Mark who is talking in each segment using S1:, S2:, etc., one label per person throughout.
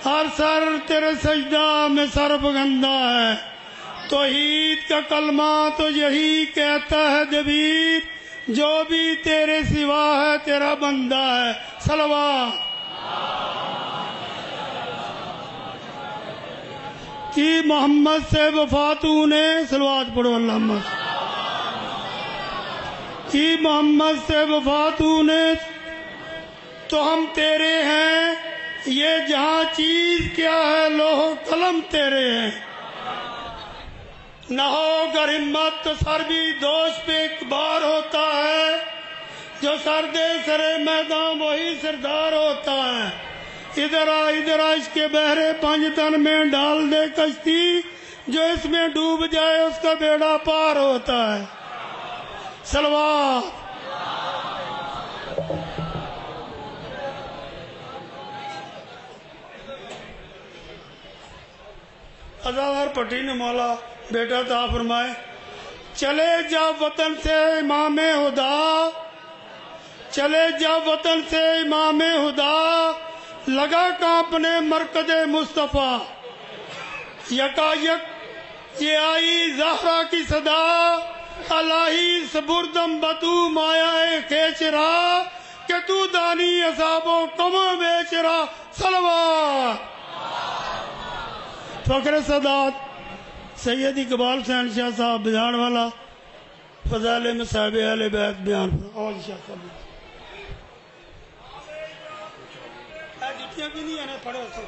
S1: ہر سر تیرے سجدہ میں سر بگندہ ہے، توحید کا کلمہ تو یہی کہتا ہے جبیر، جو بھی تیرے سوا ہے تیرا بندہ ہے۔ صلوات کی محمد سے وفاتوں نے، صلوات پڑھو اللہم کی محمد سے وفاتوں نے، تو ہم تیرے ہیں، یہ جہاں چیز کیا ہے لوح و قلم تیرے ہیں۔ نہ ہو گر ہمت تو سر بھی دوش پہ ایک بار ہوتا ہے، جو سر دے سرے میدان وہی سردار ہوتا ہے۔ ادھر آ عشق کے بحرے پنجتن میں ڈال دے کشتی، جو اس میں ڈوب جائے اس کا بیڑا پار ہوتا ہے۔ صلوات ازادار پٹی نے مولا بیٹا عطا فرمائے، چلے جا وطن سے امام ہدا، چلے جا وطن سے امام ہدا، لگا کانپنے مرکز مصطفیٰ، یکایک یہ آئی زہرا کی صدا، الہی سبردم بتو مایا کھیچرا، کہ تو دانی اصحاب و کم بیچرا۔ صلوات فخر سادات سید اقبال حسین شاہ صاحب بجاڑ والا، فضائل مصاحب اہل بیت بیان فرمائے۔ اور شاہ صاحب جتیاں بھی نہیں آنے پڑھو سے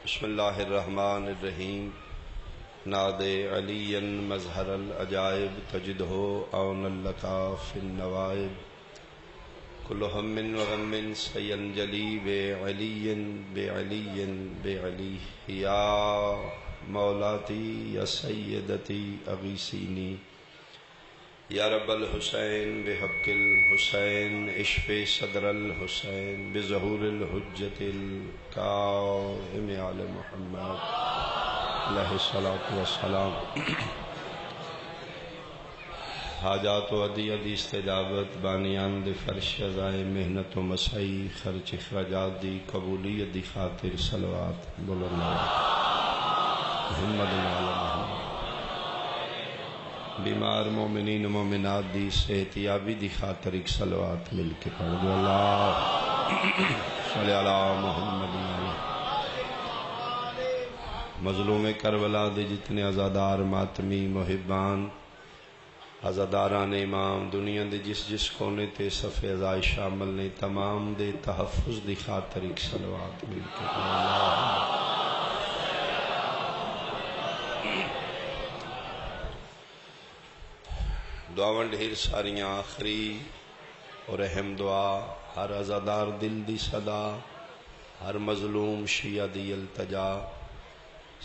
S2: بسم اللہ الرحمن الرحیم۔ ناد علی مظہر العجائب، تجدہ اون اللطاف النوائب، کل ہم وغم سینجلی بعلی بعلی بعلی، یا مولاتی یا سیدتی اغیثینی، یا رب الحسین بحق الحسین، اشف صدر الحسین بظہور الحجت القائم علی محمد علیہ الصلوۃ والسلام۔ حاجات و عدی عدی استجابت، بانیان دی فرش ازائے محنت و مسائی، خرچ اخراجات دی قبولیت دی خاطر صلوات بولنا محمد علی محمد۔ بیمار مومنین و مومنات دی صحت یابی دی خاطر ایک صلوات مل کے پڑھ دو، اللہ صلی علی محمد۔ مظلوم کربلا دے جتنے عزادار ماتمی محبان، عزاداران امام دنیا دے جس جس کونے تے صف عزائی شامل نے، تمام دے تحفظ دی خاطر ایک صلوات مل کے پڑھ دو، اللہ۔ دعاواں ڈھیر ساریاں آخری اور اہم دعا، ہر عزادار دل دی صدا، ہر مظلوم شیعہ دی التجا،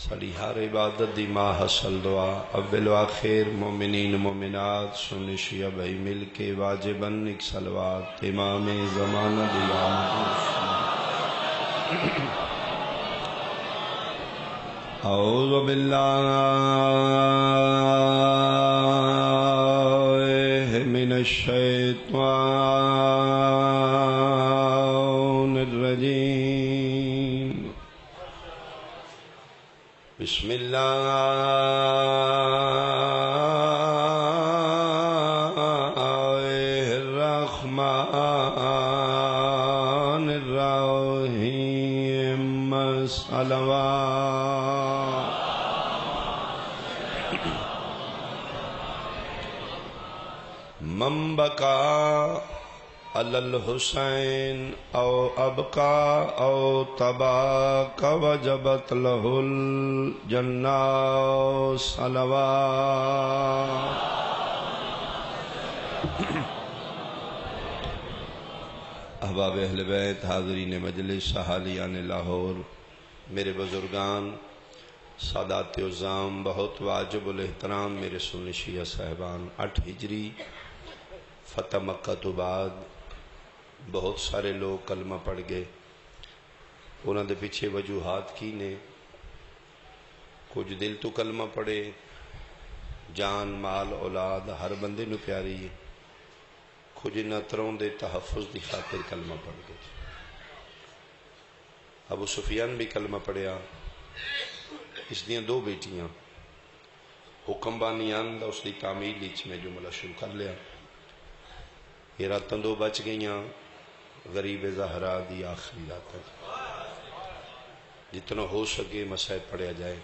S2: ساری ہر عبادت دی ماں حسل دعا، اول و آخر مومنین مومنات سنی شیعہ بھائی مل کے واجباً ایک صلوات امام زمانہ دی آمد۔ اعوذ باللہ من الشیطان الرجیم، بسم اللہ الرحمن الرحیم، صلوات۔ من بکا علی الحسین او ابکا او تباک وجبت لہ الجنہ، صلوات۔ احباب اہل بیت، حاضرین مجلس، اہالیان لاہور، میرے بزرگان، سادات عظام، بہت واجب الاحترام میرے سنی شیعہ صاحبان، 8 ہجری فتح مکہ تو بعد بہت سارے لوگ کلمہ پڑھ گئے، انہوں دے پیچھے وجوہات کی نے؟ کچھ دل تو کلمہ پڑھے، جان مال اولاد ہر بندے نو پیاری ہے، کچھ نتروں دے تحفظ دی خاطر کلمہ پڑھ گئے۔ ابو سفیان بھی کلمہ پڑھیا، اس دیاں دو بیٹیاں، حکم بانیان دا اس دی تعمیل لیچ میں جملہ شروع کر لیا۔ یہ راتاں دو بچ گئیاں، غریب زہرا دی آخری رات ہے، جتنا ہو سکے مسائب پڑھیا جائے۔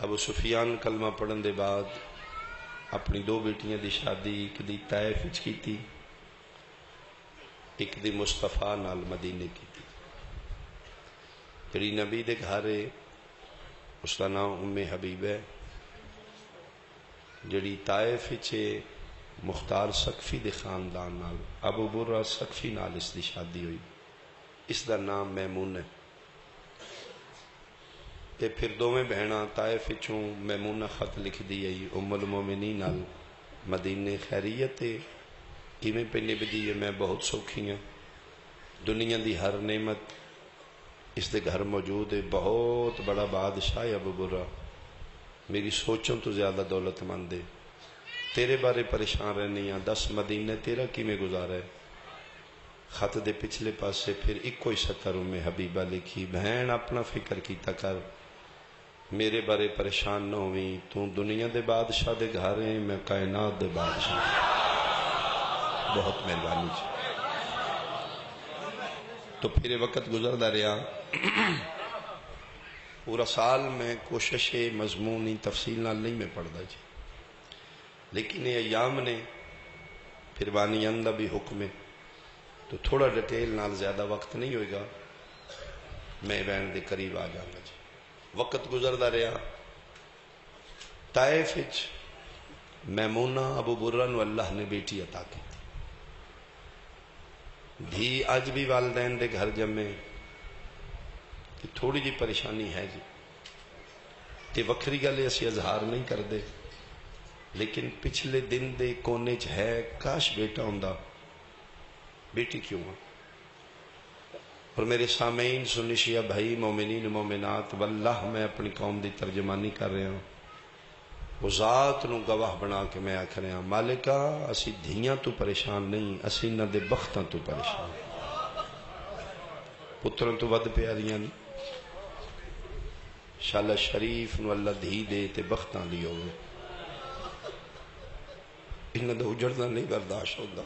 S2: ابو سفیان کلمہ پڑھن دے بعد اپنی دو بیٹیاں دی شادی ایک دی طائف وچ کیتی، ایک دی مصطفیٰ نال مدینے کیتی۔ جڑی نبی دے گھر ہے اس کا نام ام حبیب ہے، جڑی طائف وچ مختار سقفی دے خاندان نال ابو برہ سقفی نال اس دی شادی ہوئی، اس دا نام میمون ہے۔ تے پھر دوویں بہناں طائف وچوں میمونہ خط لکھ دی آئی ام المومنین نال مدینے خیریت کیویں پہ نبدی ہے، میں بہت سوکھی ہوں، دنیا دی ہر نعمت اس دے گھر موجود ہے، بہت بڑا بادشاہ ہے ابو برہ، میری سوچوں تو زیادہ دولت مند ہے، تیرے بارے پریشان رہنی ہاں، 10 مدینے تیرا کیویں گزارا ہے۔ خط دے پچھلے پاسے پھر ایک کوئی سطر ام حبیبہ لکھی، بہن اپنا فکر کیتا کر، میرے بارے پریشان نہ ہوئی، تو دنیا دے بادشاہ دے گھر ہیں، میں کائنات دے بادشاہ، بہت مہربانی جی۔ تو پھر وقت گزردا رہا، پورا سال میں کوشش مضمونی تفصیل نال نہیں میں پڑھدا جی، لیکن یہ ایام نے پھر بانیان دا بھی حکم ہے تو تھوڑا ڈیٹیل نال زیادہ وقت نہیں ہوئے گا، میں بہن دے قریب آ جاؤں گا جی۔ وقت گزردا رہا، طائف وچ میمونہ ابو برہ نو اللہ نے بیٹی عطا کی، دھی اج بھی والدین دے گھر جمے کہ تھوڑی جی پریشانی ہے جی، تے وکری گل اسی اظہار نہیں کردے، لیکن پچھلے دن دے کونے چ ہے، کاش بیٹا ہوندا، بیٹی کیوں ہے؟ اور میرے سامعین سنی شیعہ بھائی مومنین مومنات، واللہ میں اپنی قوم دی ترجمانی کر رہا ہوں، وہ ذات نو گواہ بنا کے میں آکھ رہا ہوں، مالکہ اسی دھیاں تو پریشان نہیں، اسی نہ دے بختاں تو پریشان، پتروں تو ود پیاریاں نہیں، شالا شریف نو اللہ دھی دے تے بختاں دی ہوئے، انہاں دا اجڑنا نہیں برداشت ہوتا،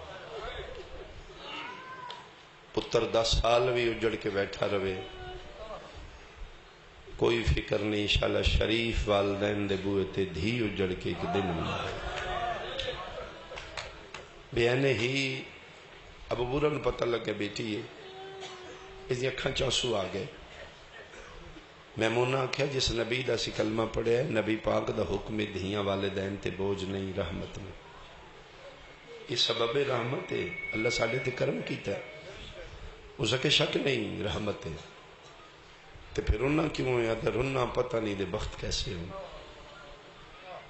S2: پتر 10 سال بھی اجڑ کے بیٹھا رہے، کوئی فکر نہیں، شالا شریف والدین دے بوئے تے دھی اجڑ کے ایک دن ملے۔ بیانے ہی ابو برہ نو پتہ لگے بیٹی ہے، اس دی اکھاں چانسو آ گئے، میمونہ آکھیا جس نبی دا سی کلمہ پڑھے، نبی پاک دا حکم دھیاں والدین تے بوجھ نہیں، رحمت نہیں، یہ سبب رحمت ہے، اللہ ساڑھے تے کرم کیتا ہے، اس کے شک نہیں، رحمت ہے، تے پھر رونا کیوں ہے؟ اگر رونا پتہ نہیں دے بخت کیسے ہوں،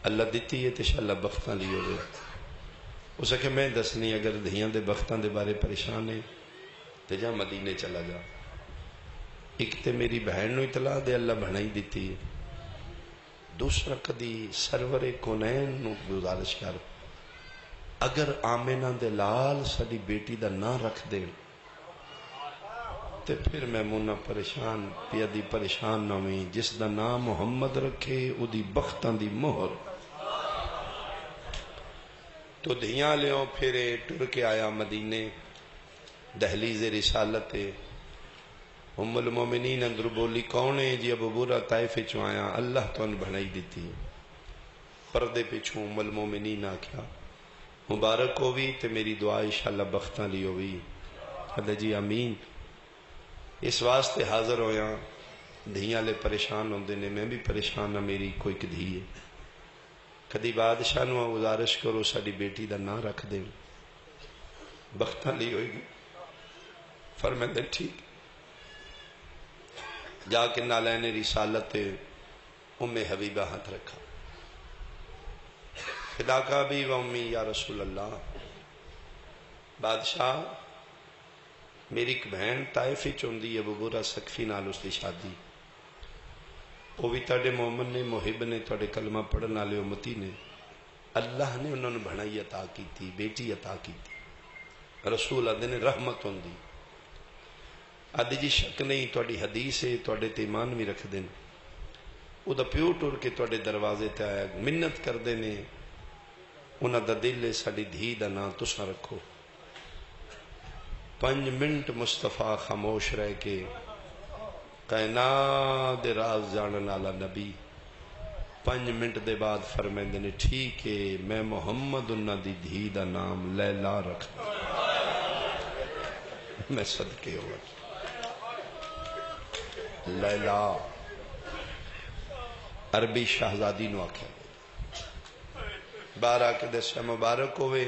S2: اللہ دیتی ہے تے شاءاللہ بختاں لی ہوئے، اس کے میں دسنی اگر دھیاں دے بختاں دے بارے پریشان ہے تے جا مدینے چلا جا، ایک تے میری بہن نو اطلاع دے اللہ بھنائی دیتی ہے، دوسرا کدی سرور کونین نو گزارش کر، اگر آمینہ دے لال ساڑی بیٹی دا نہ رکھ دے تے پھر میمونہ پریشان پیا دی پریشان نہ ہوئی، جس دا نام محمد رکھے او دی بختان دی مہر، تو دھیاں لیوں پھرے ٹر کے آیا مدینے، دہلیز رسالت ام المومنین اندر بولی کون ہے جی؟ ابو برہ طائف چوں آیا، اللہ تو ان بھنائی دیتی، پردے پیچھوں ام المومنین آکھیا مبارک ہوئی تے میری دعا انشاءاللہ بختاں لی ہوئی، اللہ جی آمین، اس واسطے حاضر ہویا، دھیاں لے پریشان ہوندے نے، میں بھی پریشان ہوں، میری کوئی کدھی ہے، کدی بادشاہ نو گزارش کرو ساڑی بیٹی دا نہ رکھ دے، بختاں لی ہوئے گی، فرمائے ٹھیک، جا کے نالین رسالت ام حبیبہ ہاتھ رکھا، فداک ابی و امی یا رسول اللہ، بادشاہ میری ایک بہن طائف ہوندی ہے، ابو برہ سقفی نال اس کی شادی، وہ بھی تھوڑے مومن نے، محب نے، تھوڑے کلمہ پڑھن والے امتی نے، اللہ نے انہوں نے بھنائی عطا کی تھی، بیٹی عطا کی تھی۔ رسول آدھے نے رحمت ہوندی، آدھے جی شک نہیں تھوڑی حدیث ہے، تھوڑے تے ایمان بھی رکھ دیں، وہ دا پیو ٹر کے تھوڑے دروازے تے آیا، منت کر دینے، انہاں دا دل ہے ساڑی دھی دا نام تساں رکھو۔ 5 منٹ مصطفیٰ خاموش رہ کے کائنات دے راز جانن والا نبی 5 منٹ دے بعد فرمائندے نے ٹھیک ہے میں محمد انہاں دی دھی دا نام لیلا رکھ میں صدقے ہوا لیلا عربی شہزادی نو آکھیا بارہ کے دسیا مبارک ہوئے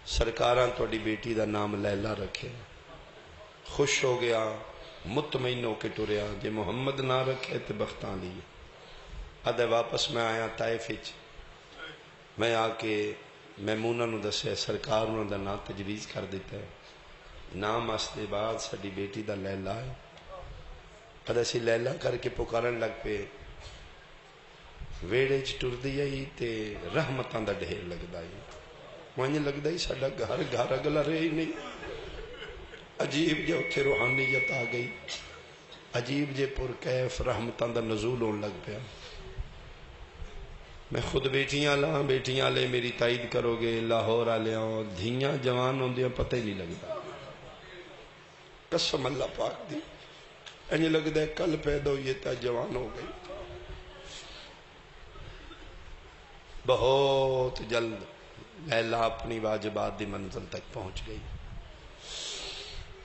S2: سرکاراں توڑی بیٹی دا نام لیلا رکھے، خوش ہو گیا، مطمئن ہو کے ٹریا، جے محمد نہ رکھے تے بختان لیے۔ ادھے واپس میں آیا طائف وچ، میں آ کے میمونہ نو دسیا سرکار نو دا نام تجویز کر دیتا ہے، نام واسطے بعد ساڈی بیٹی دا لیلا ہے۔ ادھے سی لیلا کر کے پکارن لگ پے، ویڑے چ ٹردی آئی تے رحمتاں دا ڈھیر لگدا ہے، مجھے لگتا ہی ساڈا گھر گھر اگلا رہے ہی نہیں۔ عجیب جے اتھے روحانیت آ گئی، عجیب جے پر کیف رحمتاں دا نزول ہون لگ پیا۔ میں خود بیٹیاں لاں، بیٹیاں لے میری تائید کرو گے، لاہور آلیاں دھیاں جوان ہوندیاں پتہ ہی نہیں لگتا، قسم اللہ پاک دی انج لگتا ہے کل پیدا ہوئی تا جوان ہو گئی۔ بہت جلد لیلا اپنی واجبات دی منزل تک پہنچ گئی۔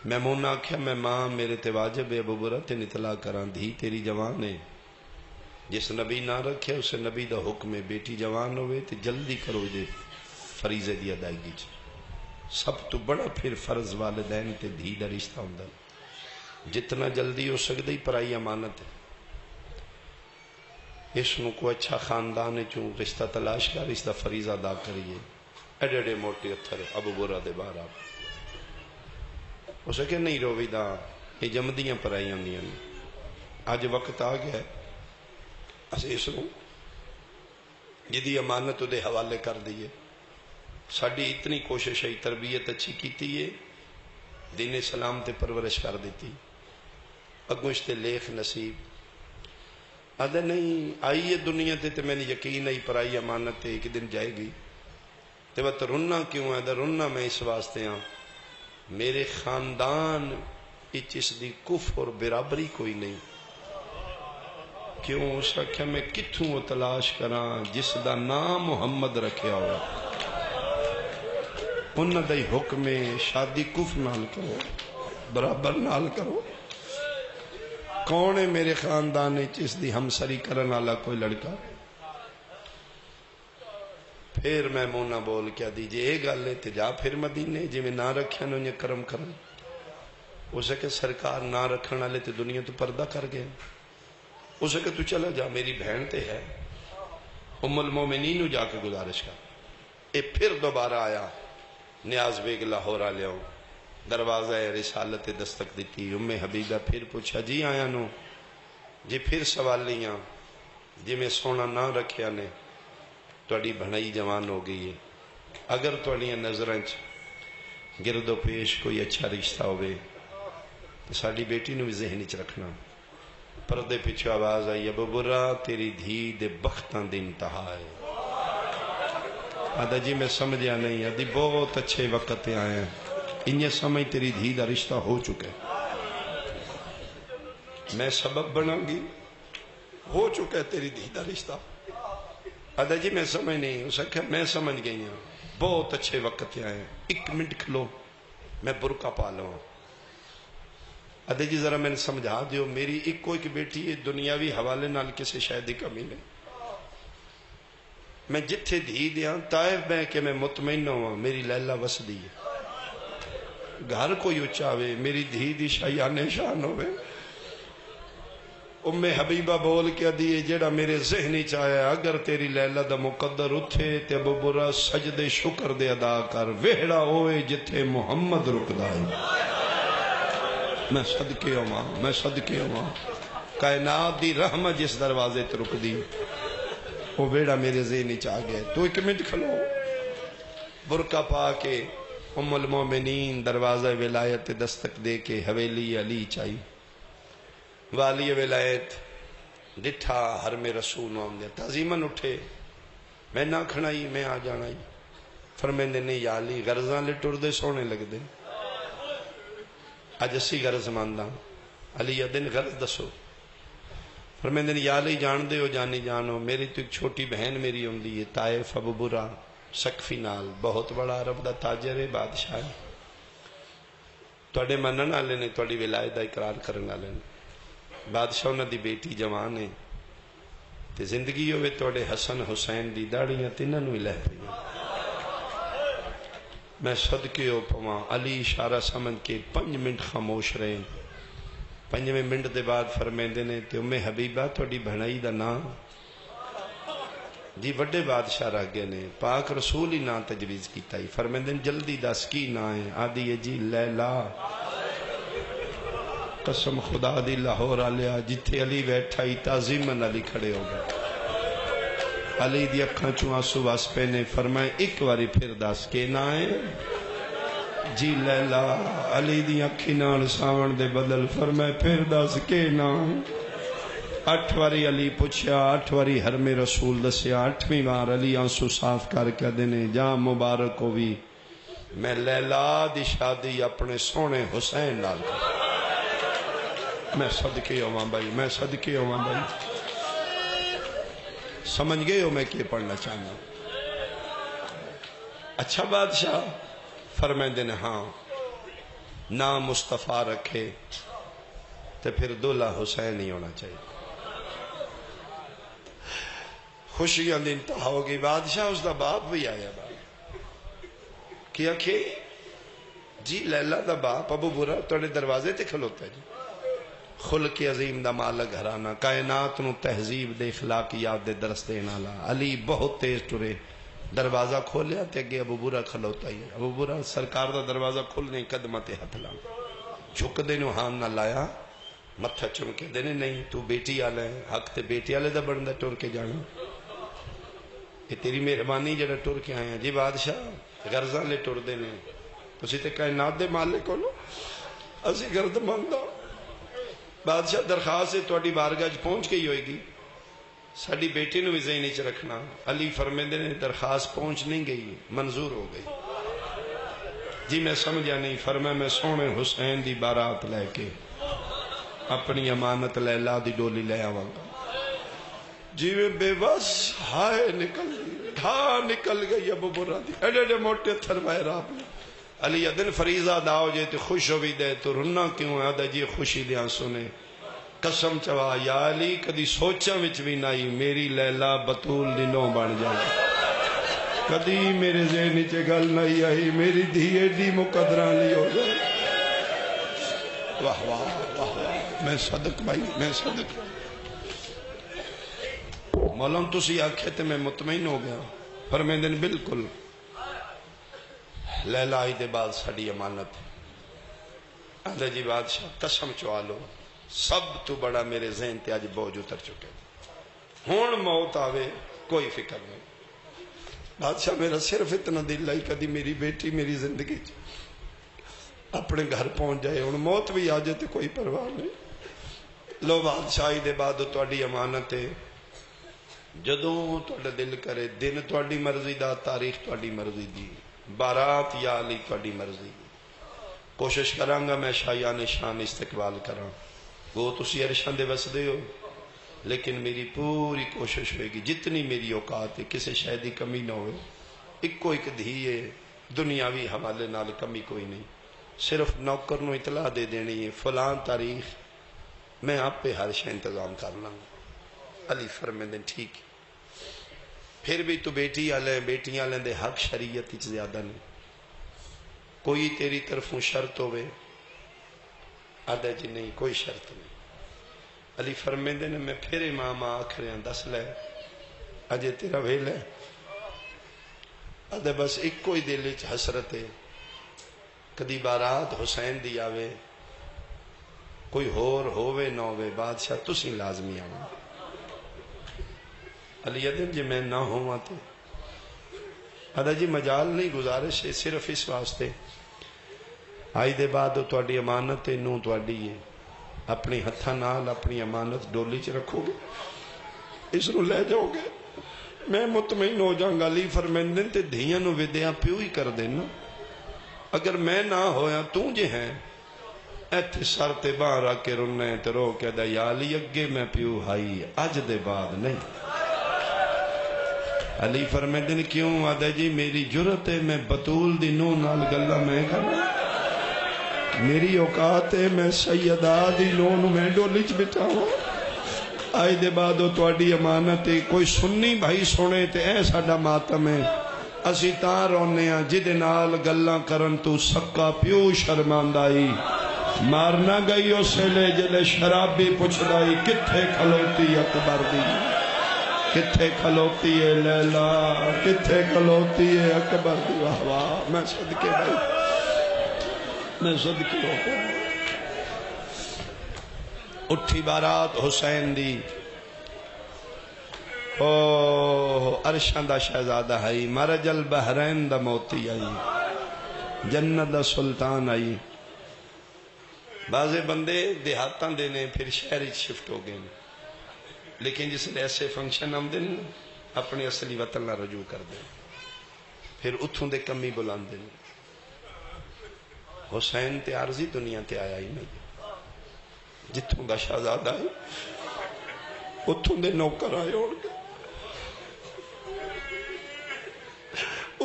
S2: میمونہ آکھیا میں ماں میرے تے واجب ہے ابو برہ تے اطلاع کران دھی تیری جوان ہے، جس نبی نہ رکھے اسے نبی دا حکم ہے بیٹی جوان ہوئے تے جلدی کرو دے فریضے دی ادائیگی چ۔ سب تو بڑا پھر فرض والدین تے دھی دا رشتہ ہوندا، جتنا جلدی ہو سکتا ہی پرائی امانت ہے۔ اس نو کو اچھا خاندان چوں رشتہ تلاش کر اس دا فریضہ ادا کریے۔ ایڈے ایڈے موٹے اتھر ابو برہ دے باہر آپ اسے کہ نہیں روی دا یہ جمدیاں پرائی ہوندیاں نے، آج وقت آ گیا ہے اسے اس نو جدی امانت دے حوالے کر دیئے۔ ساڑی اتنی کوشش ہے تربیت اچھی کیتی ہے، دین اسلام تے پرورش کر دیتی، اگوش تے لیخ نصیب آدھے نہیں آئی ہے دنیا تے میں نے یقین ہے پرائی امانت تے ایک دن جائے گی، تے وہ رننا کیوں ہے؟ رننا میں اس واسطے ہاں میرے خاندان اس دی کفر اور برابری کوئی نہیں۔ کیوں؟ اس رکھا میں کتھوں وہ تلاش کراں جس دا نام محمد رکھیا ہوا، انہاں دا ہی حکم شادی کفر نال کرو، برابر نال کرو۔ کون ہے میرے خاندان اس دی ہمسری کرن والا کوئی لڑکا؟ پھر میمونہ بول کیا دیجئے اے گل ہے تے جا پھر مدینے جی میں نہ رکھیا نو یہ کرم کرن۔ اسے کہ سرکار نہ رکھن والے تے دنیا تو پردہ کر گئے، اسے کہ تو چلا جا میری بہن تے ہے ام المومنین نو جا کے گزارش کر۔ اے پھر دوبارہ آیا نیاز بیگ لاہور آ لیاؤ، دروازہ رسالت دستک دیتی، ام حبیبہ پھر پوچھا جی آیا نو جی پھر سوال لیاں جی میں سونا نہ رکھیا نے توڑی بھنائی جوان ہو گئی ہے، اگر توڑیاں نظرانچ گرد و پیش کوئی اچھا رشتہ ہوئے تو ساڑی بیٹی نو بھی ذہن چ رکھنا۔ پردے پیچھے آواز آئی ابو برہ تیری دھی دے بختان دے انتہا ہے۔ آدھا جی میں سمجھیا نہیں، آدھی بہت اچھے وقت آئے ہیں، انہیں سمجھ تیری دھی دا رشتہ ہو چکے، میں سبب بنا گی، ہو چکا ہے تیری دھی دا رشتہ۔ آدھا جی میں سمجھ نہیں، اسے کہا میں سمجھ گئی ہوں، بہت اچھے وقت آئے ہیں، 1 منٹ کھلو میں برقع پا لوں۔ آدھا جی ذرا میں نے سمجھا دیو میری ایک کوئی بیٹی ہے، دنیاوی حوالے نال کسے شاید کمی نہیں، میں جتھے دھی دیاں طائف بہ کے میں مطمئن ہوں میری لیلا وس دی ہے، گھر کوئی اچھاوے میری دھی دی شایان شان ہوئے، حبیبہ بول کے دیئے جیڑا میرے ذہنی چاہیا اگر تیری لیلہ دا مقدر اٹھے تے ابو برا سجدے شکر دے ادا کر ویڑا ہوئے جتھے محمد رک دائی میں صدقے ہوں کائنات دی رحمت جس دروازے تے رک دی وہ ویڑا میرے ذہنی چاہ گئے تو ایک منٹ کھلو برقع پا کے ام المومنین دروازہ ولایت دستک دے کے حویلی علی چاہی والی ولایت ڈٹھا حرم رسول آمدے تعظیمن اٹھے میں نہ کھڑائی میں آ جانائی فرمیندے نہیں یا علی غرضاں لے ٹر دے سونے لگ دے آج اسی غرض ماندہ علی دن غرض دسو فرمیندے نہیں یا علی جان دے ہو جانی جانو میری تو ایک چھوٹی بہن میری ہوندی ہے طائف ابو برا سقفی نال بہت بڑا عرب دا تاجر ہے بادشاہ ہے توڑے منن آلے نے توڑی ولایت دا اقرار کرن آلے نے بادشاہ انہاں دی بیٹی جوان ہے تے زندگی ہوئے توڑے حسن حسین دی داڑیاں تینہ نوی لہ پہ میں صدقے ہو پواں علی اشارہ سمجھ کے 5 منٹ خاموش رہے 5 منٹ دے بعد فرمیندے نے تے حبیبہ توڑی بھنائی دا نا جی وڈے بادشاہ رہ گئے نے پاک رسول ہی نا تجویز کیتا ہی فرمیندے نے جلدی دس کی نا ہے آدھی ہے جی لیلا قسم خدا دی لاہور آلیا جتھے علی بیٹھا ہی تعظیمن علی کھڑے ہو گئے علی دی اکھاں چوں آنسو واسپے نے فرمائے ایک واری پھر دس کے نہ ہے جی لیلا علی دی اکھی نال ساون دے بدل فرمائے پھر دس کے نہ 8 واری علی پوچھیا 8 واری حرم رسول دسیا 8ویں بار علی آنسو صاف کر کے دینے جا مبارک ہوئی میں لیلا دی شادی اپنے سونے حسین نال کر میں صدقے ہوں بھائی سمجھ گئے ہو میں کیا پڑھنا چاہنا اچھا بادشاہ فرمائیں دینے ہاں نام مصطفیٰ رکھے تو پھر دولہ حسین ہی ہونا چاہیے خوشیاں دی انتہا ہوگی بادشاہ اس دا باپ بھی آیا کیا کہ جی لیلہ دا باپ ابو برا توڑے دروازے تے کھلوتا ہے جی خلق عظیم دا مالک گھرانا کائنات نو تہذیب دے اخلاقیات دے درس دینا لا علی بہت تیز ٹرے دروازہ کھولیا تے اگے ابو برا کھلوتا ہی ابو برا سرکار دا دروازہ کھولنے قدمہ تے ہاتھ لا جھک دے نو ہان نہ لایا متھا چمکے دینے نہیں تو بیٹی آلے حق تے بیٹی آلے دا بڑھندہ ٹور کے جانا یہ تیری مہربانی جڑا ٹور کے آئے ہیں جی بادشاہ غرضاں لے ٹور دینے تو سی تے کائنات دے مالک ہو لو اسی گرد مانگا بادشاہ درخواست سے توڑی بارگاہ پہنچ گئی ہوئے گی ساڑی بیٹی نو بھی ذہنی چ رکھنا علی فرمیندے نے درخواست پہنچ نہیں گئی منظور ہو گئی جی میں سمجھا نہیں فرمایا میں سونے حسین دی بارات لے کے اپنی امانت لیلا دی ڈولی لے آواں گا جی میں بے بس ہائے نکل گئی ابو برا دی ایڈے موٹے تھروائے راب لے علی ادن فریضہ داؤ جے تے خوش ہوئی دے تو رنا کیوں ہے آدھا جی خوشی دیاں سنے قسم چوا یا علی کدی سوچا وچ بھی نائی میری لیلا بطول دی نو بن جائے کدی میرے ذہنی چے گل نہیں آئی میری دھیے دی مقدران لی ہو جائے واہ واہ واہ میں صدق بھائی میں صدق مولانا تسی آکھے تے میں مطمئن ہو گیا پر میں دن بالکل لیلا آئی دے بعد ساڑی امانت آدھا جی بادشاہ قسم چوالو سب تو بڑا میرے ذہن تے آج بوجھ اتر چکے ہون موت آوے کوئی فکر نہیں بادشاہ میرا صرف اتنا دل لائی کدی میری بیٹی میری زندگی اپنے گھر پہنچ جائے ہون موت بھی آ جائے تے کوئی پرواہ نہیں لو بادشاہی دے بعد توڑی امانت ہے جدوں توڑا دل کرے دن توڑی مرضی دا تاریخ توڑی مرضی دی بارات یا علی توڑی مرضی کوشش کرانگا میں شایان شان استقبال کران وہ تسی عرشان دے وس دے ہو لیکن میری پوری کوشش ہوئے گی جتنی میری اوقات ہے کسے شاید کمی نہ ہوئے ایک دھیے دنیاوی حوالے نال کمی کوئی نہیں صرف نوکر نو اطلاع دے دینی ہے فلان تاریخ میں آپ پہ ہر شے انتظام کر لوں علی فرمیندے ٹھیک پھر بھی تو بیٹی آلے بیٹی آلے دے حق شریعت ہی زیادہ نہیں کوئی تیری طرفوں شرط ہوئے آدھا جی نہیں کوئی شرط نہیں علی فرمیندے نے میں پھر امام آکھ رہا دس لے اجے تیرا ویل ہے ادھے بس ایک کوئی دل وچ حسرت ہے کدی بارات حسین دی آوے کوئی ہور ہووے نہ ہووے بادشاہ تسی لازمی آؤ علی ادھے جی میں نہ ہوا تے ادھا جی مجال نہیں گزارش ہے صرف اس واسطے آئی دے بعد تواڈی امانت ہے نو تواڈی ہے اپنی ہتھاں نال اپنی امانت ڈولی چ رکھو گے اس نو لے جاؤ گے میں مطمئن ہو جاؤں گا علی فرمیندے تے دھیاں نو ودیاں پیو ہی کر دینا اگر میں نہ ہویا تو جے ہیں ایتھے سر تے باہر آ کے رونے تے رو کے دا یا علی اگے میں پیو ہائی اج دے بعد نہیں علی فرمیندے نے کیوں آدھا جی میری جرت ہے میں بطول دی نو نال گلہ میں کرنا میری اوقات ہے میں سیدہ دی نو نو میں ڈولی چ بٹھاؤں آئی دے بعد تواڈی امانت ہے کوئی سنی بھائی سنے تے اے ساڈا ماتم ہے اسی تاں رونے ہاں جدے نال گلاں کرن تو سکا پیو شرماندائی مارنا گئی اسے لے جلے شرابی پچھدائی کتھے کھلوتی اکبر دی کتھے کھلوتی ہے لیلا کتھے کھلوتی ہے اکبر دی واہ واہ میں صدقے بھائی میں صدقے ہو اٹھی بارات حسین دی او عرشان دا شہزادہ آئی مرج البحرین دا موتی آئی جنت دا سلطان آئی بعضے بندے دیہاتاں دینے پھر شہری شفٹ ہو گئے لیکن جس نے ایسے فنکشن ہم دن اپنے اصلی وطن نہ رجوع کر دیں پھر اتھوں دے کمی بلان دیں حسین تے عارضی دنیا تے آیا ہی نہیں جتوں دا شہزادہ ہے اتھوں دے نوکر آئے ہون گے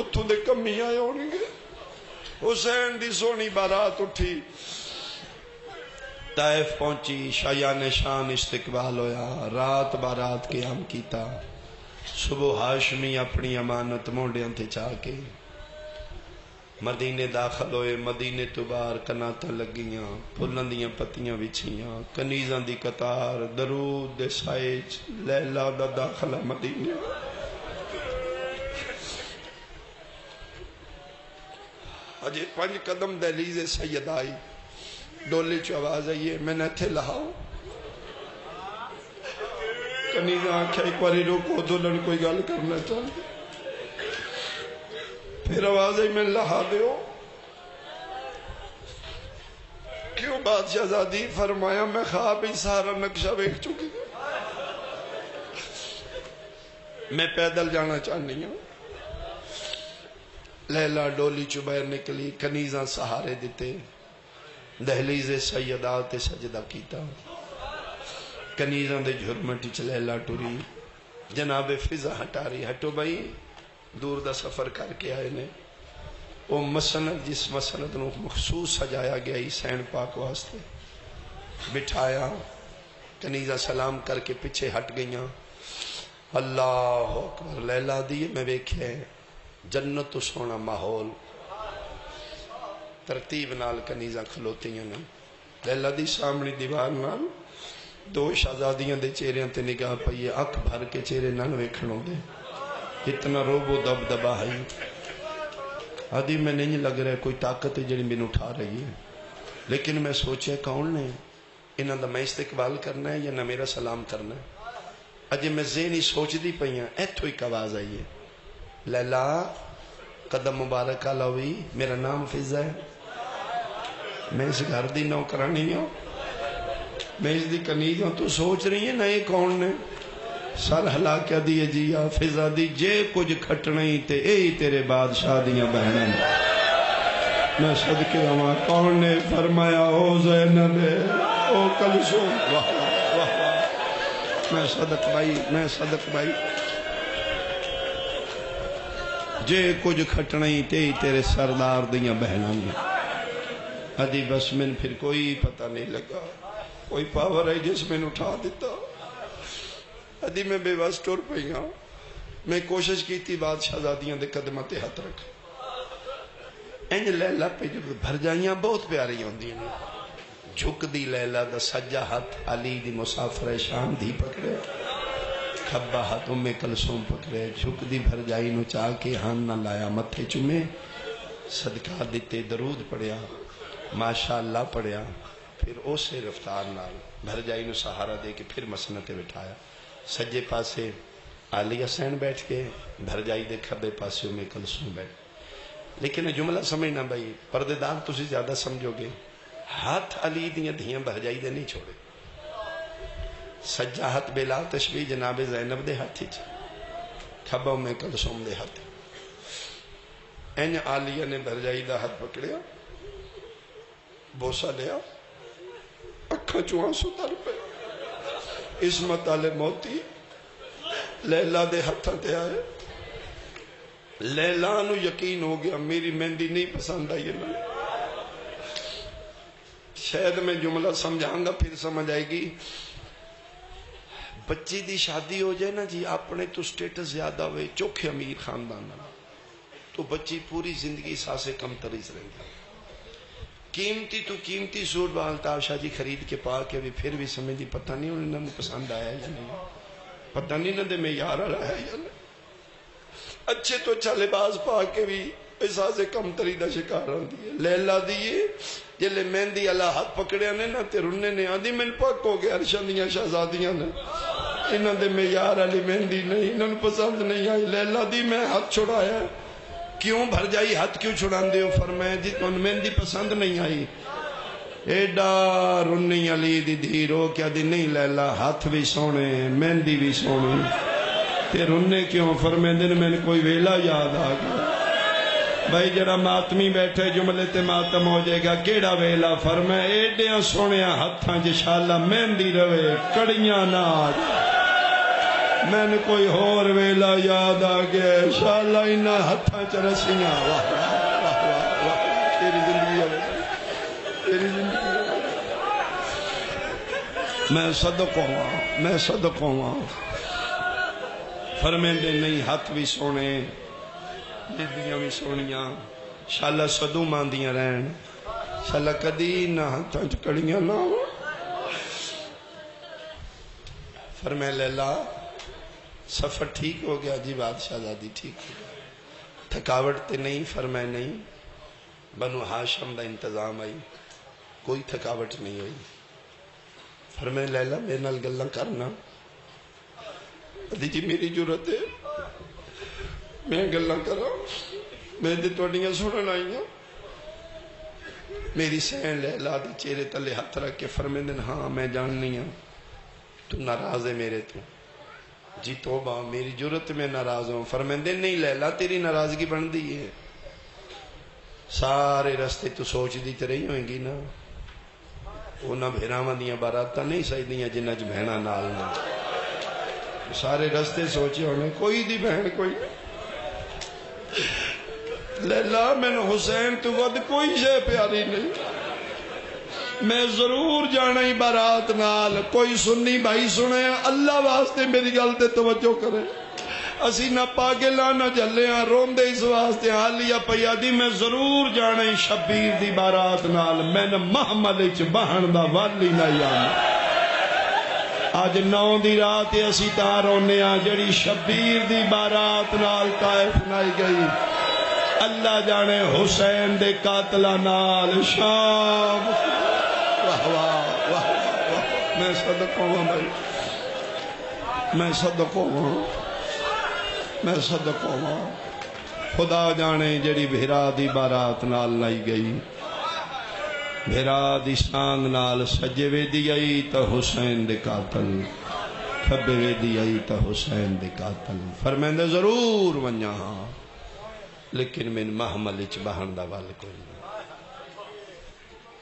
S2: اتھوں دے کمی آئے ہون گے حسین دی سونی بارات اٹھی طائف پہنچی شایان شان استقبال ہویا رات بارات قیام کیتا صبح ہاشمی اپنی امانت مونڈیاں تے چاہ کے مدینے داخل ہوئے مدینے تو باہر کناتاں لگیاں پھلن دیاں پتیاں وچھیاں کنیزاں دی قطار درود دے سائچ لیلا دا داخلہ مدینے اجے 5 قدم دہلیز سید آئی ڈولی چو آواز آئیے میں نے تھے لہاؤ کنیزاں آنکھیں ایک باری روکو دلن کوئی گل کرنا چاہتے پھر آواز آئی میں لہا دیو کیوں بادشاہ زادی فرمایا میں خواب ہی سارا نقشہ بیک چکی میں پیدل جانا چاہنی ہوں لیلا ڈولی چو باہر نکلی کنیزاں سہارے دیتے دہلیز سیدات سجدہ کیتا کنیزاں دے جھرمٹی چلیلا ٹوری جناب فضا ہٹاری ہٹو بھائی دور دا سفر کر کے آئے نے وہ مسند جس مسند نو مخصوص سجایا گیا حسین پاک واسطے بٹھایا کنیزاں سلام کر کے پیچھے ہٹ گئیاں اللہ اکبر لیلا دیئے میں بیکھے جنت تو سونا ماحول ترتیب نال کنیزاں کھلوتی ہیں لیلا دی سامنی دیوار نال 2 شہزادیاں دے چہریاں تے نگاہ پئیے اکھ بھر کے چہرے نہ ویکھنوں دے اتنا روب و دب دبا ہے آدھی میں نہیں لگ رہا ہے کوئی طاقت ہے جڑی مینوں اٹھا رہی ہے لیکن میں سوچے کون نے انہاں دا میں استقبال کرنا ہے یا نہ میرا سلام کرنا ہے اجے میں ذہنی سوچ دی پئیاں ایتھوں ایک آواز آئی ہے لیلا قدم مبارک آلاوی میرا نام فضا ہے میں اس گھر دی نوکرانی ہوں میں اس دی کنیز ہوں تو سوچ رہی ہے نا یہ کون نے سر ہلا کیا دیئے جیا فضا دی جے کچھ کھٹنی تے اے ہی تیرے بادشاہ دیاں بہنیں میں صدقے ہوا کون نے فرمایا او زینب او کلثوم واہ واہ واہ میں صدق بھائی جے کچھ کھٹنی تے ہی تیرے سردار دیاں بہنیں ادھی بس میں پھر کوئی پتہ نہیں لگا کوئی پاور ہے جس میں اٹھا دیتا ادھی میں بے وس ٹر پئی ہاں میں کوشش کی تھی بادشاہ زادیاں دے قدمہ تے ہاتھ رکھ انج لیلا پہ جو بھر جائیاں بہت پیاری ہوندی ہیں جھک دی لیلا دا سجا ہاتھ علی دی مسافر شام دی پکڑے، کھبا ہاتھ ام کلثوم پکڑے، جھک دی بھر جائی نو چاہ کے ہان نہ لایا متھے چمے، صدقہ دیتے درود پڑھیا، ماشاءاللہ پڑھیا، پھر اسے رفتار نال بھر جائی نو سہارا دے کے پھر مسنتے بٹھایا، سجے پاسے علی حسین بیٹھ کے، بھر جائی دے کھبے پاسے ام کلثوم بیٹھ۔ لیکن جملہ سمجھنا بھائی، پردے دار تسی زیادہ سمجھو گے، ہاتھ علی دیاں دھیاں بھر جائی دے نہیں چھوڑے، سجا ہاتھ بلا تشبیح جناب زینب دے ہاتھی چ، کھبا ام کلثوم دے ہاتھی، این عالیہ نے بھر جائی دا ہاتھ پکڑیا، بوسا لیا، اکھاں چوں آنسو تر پے، عصمت آلے موتی لیلا دے ہتھاں تے آئے، لیلا نو یقین ہو گیا میری مہندی نہیں پسند آئی ہے، شاید میں جملہ سمجھاؤں گا پھر سمجھ آئے گی۔ بچی دی شادی ہو جائے نا جی، اپنے تو سٹیٹس زیادہ ہوئے، چوکھے امیر خاندان تو بچی پوری زندگی ساسے کم تریز رہی ہے، قیمتی تو قیمتی سوٹ بالتاب شاہ جی خرید کے پا کے بھی پھر بھی سمجھ دی پتہ نہیں انہیں پسند آیا یا نہیں، پتہ نہیں نہ دے میں یار رہا ہے یا نہیں، اچھے تو اچھا لباس پا کے بھی احساس کم تری دا شکار ہوں دیئے۔ لیلا دیئے جلے مہندی اللہ ہاتھ پکڑیا نے نا تے رننے نے آدھی من پاک ہو گیا ارشندیاں شہزادیاں نے، انہاں دے میں یار علی مہندی نہیں، انہاں پسند نہیں آئی۔ لیلا دی میں ہاتھ چھڑایا، کیوں بھر جائی ہاتھ کیوں چھڑان دے ہو؟ فرمایا جی تو مہندی پسند نہیں آئی، ایڈا رنی علی دی دھیرو کیا دی نہیں لیلا ہاتھ بھی سونے مہندی بھی سونے تے رننے کیوں؟ فرمائے دن میں نے کوئی ویلا یاد آ گیا، بھائی جڑا ماتمی بیٹھے جملے تے ماتم ہو جائے گا کیڑا ویلا؟ فرمائے ایڈیاں سونیاں ہتھاں جشالہ مہندی روے کڑیاں نہ آ جائے، میں نے کوئی اور ویلا یاد آ گیا انشاءاللہ انہاں ہتھاں چرسیاں، واہ واہ واہ واہ، تیری زندگی ہے تیری زندگی ہے، میں صدق ہوں میں صدق ہوں۔ فرمائیں دے نہیں ہاتھ بھی سونے مہندیاں بھی سونیاں، شالہ صدو ماندیاں رہن، شالہ کدی نہ ہاتھاں چکڑیاں نہ ہو۔ فرمائے لیلا سفر ٹھیک ہو گیا جی؟ بادشاہ زادی ٹھیک ہو گیا، تھکاوٹ تے نہیں؟ فرمائے نہیں، بنو ہاشم دا انتظام آئی، کوئی تھکاوٹ نہیں ہوئی۔ فرمائے لیلا میرے نال گلاں کرنا؟ جی میری جرت ہے میں گلاں کرا، میں دے توڑیاں سنن آئی ہوں۔ میری سین لیلا دی چہرے تلے ہاتھ رکھ کے فرمائے دن ہاں میں جاننی ہوں تو ناراض ہے میرے تو، جی توبہ میری جرت میں ناراض ہوں۔ فرمائے دن نہیں لیلا تیری ناراضگی بن دی ہے، سارے رستے تو سوچ دی تے رہی ہوئیں گی نا، انہاں بھیراواں دیاں باراتا نہیں سہی دیاں جنہاں چ بہنا نال نہ، سارے رستے سوچے ہونے کوئی دی بہن کوئی لیلا میں نے حسین تو ود کوئی شے پیاری نہیں، میں ضرور جانا ہی بارات نال، کوئی سنی بھائی سنے اللہ واسطے میری گل تے توجہ کرے، اسی نہ پاگلا نہ جلے ہاں روندے اس واسطے حالیہ پیا دی میں ضرور جانا ہی شبیر دی بارات نال، میں نے محمل اچ بہن دا والی نہ یاد۔ آج 9 دی رات اسی تاں رونے ہاں جڑی شبیر دی بارات نال طائف نائی گئی، اللہ جانے حسین دے قاتلہ نال شام۔ واہ واہ واہ واہ، میں صدق ہوں بھائی، میں صدق ہوں میں صدق ہوں۔ خدا جانے جڑی بھیرا دی بارات نال لائی گئی، بھیرا دی سانگ نال سجے وے دی آئی تا حسین دے قاتل، کھبے وے دی آئی تا حسین دے قاتل۔ فرمائندے ضرور ونیا ہاں لیکن من محمل اچ بہن دا وال کوئی نہیں۔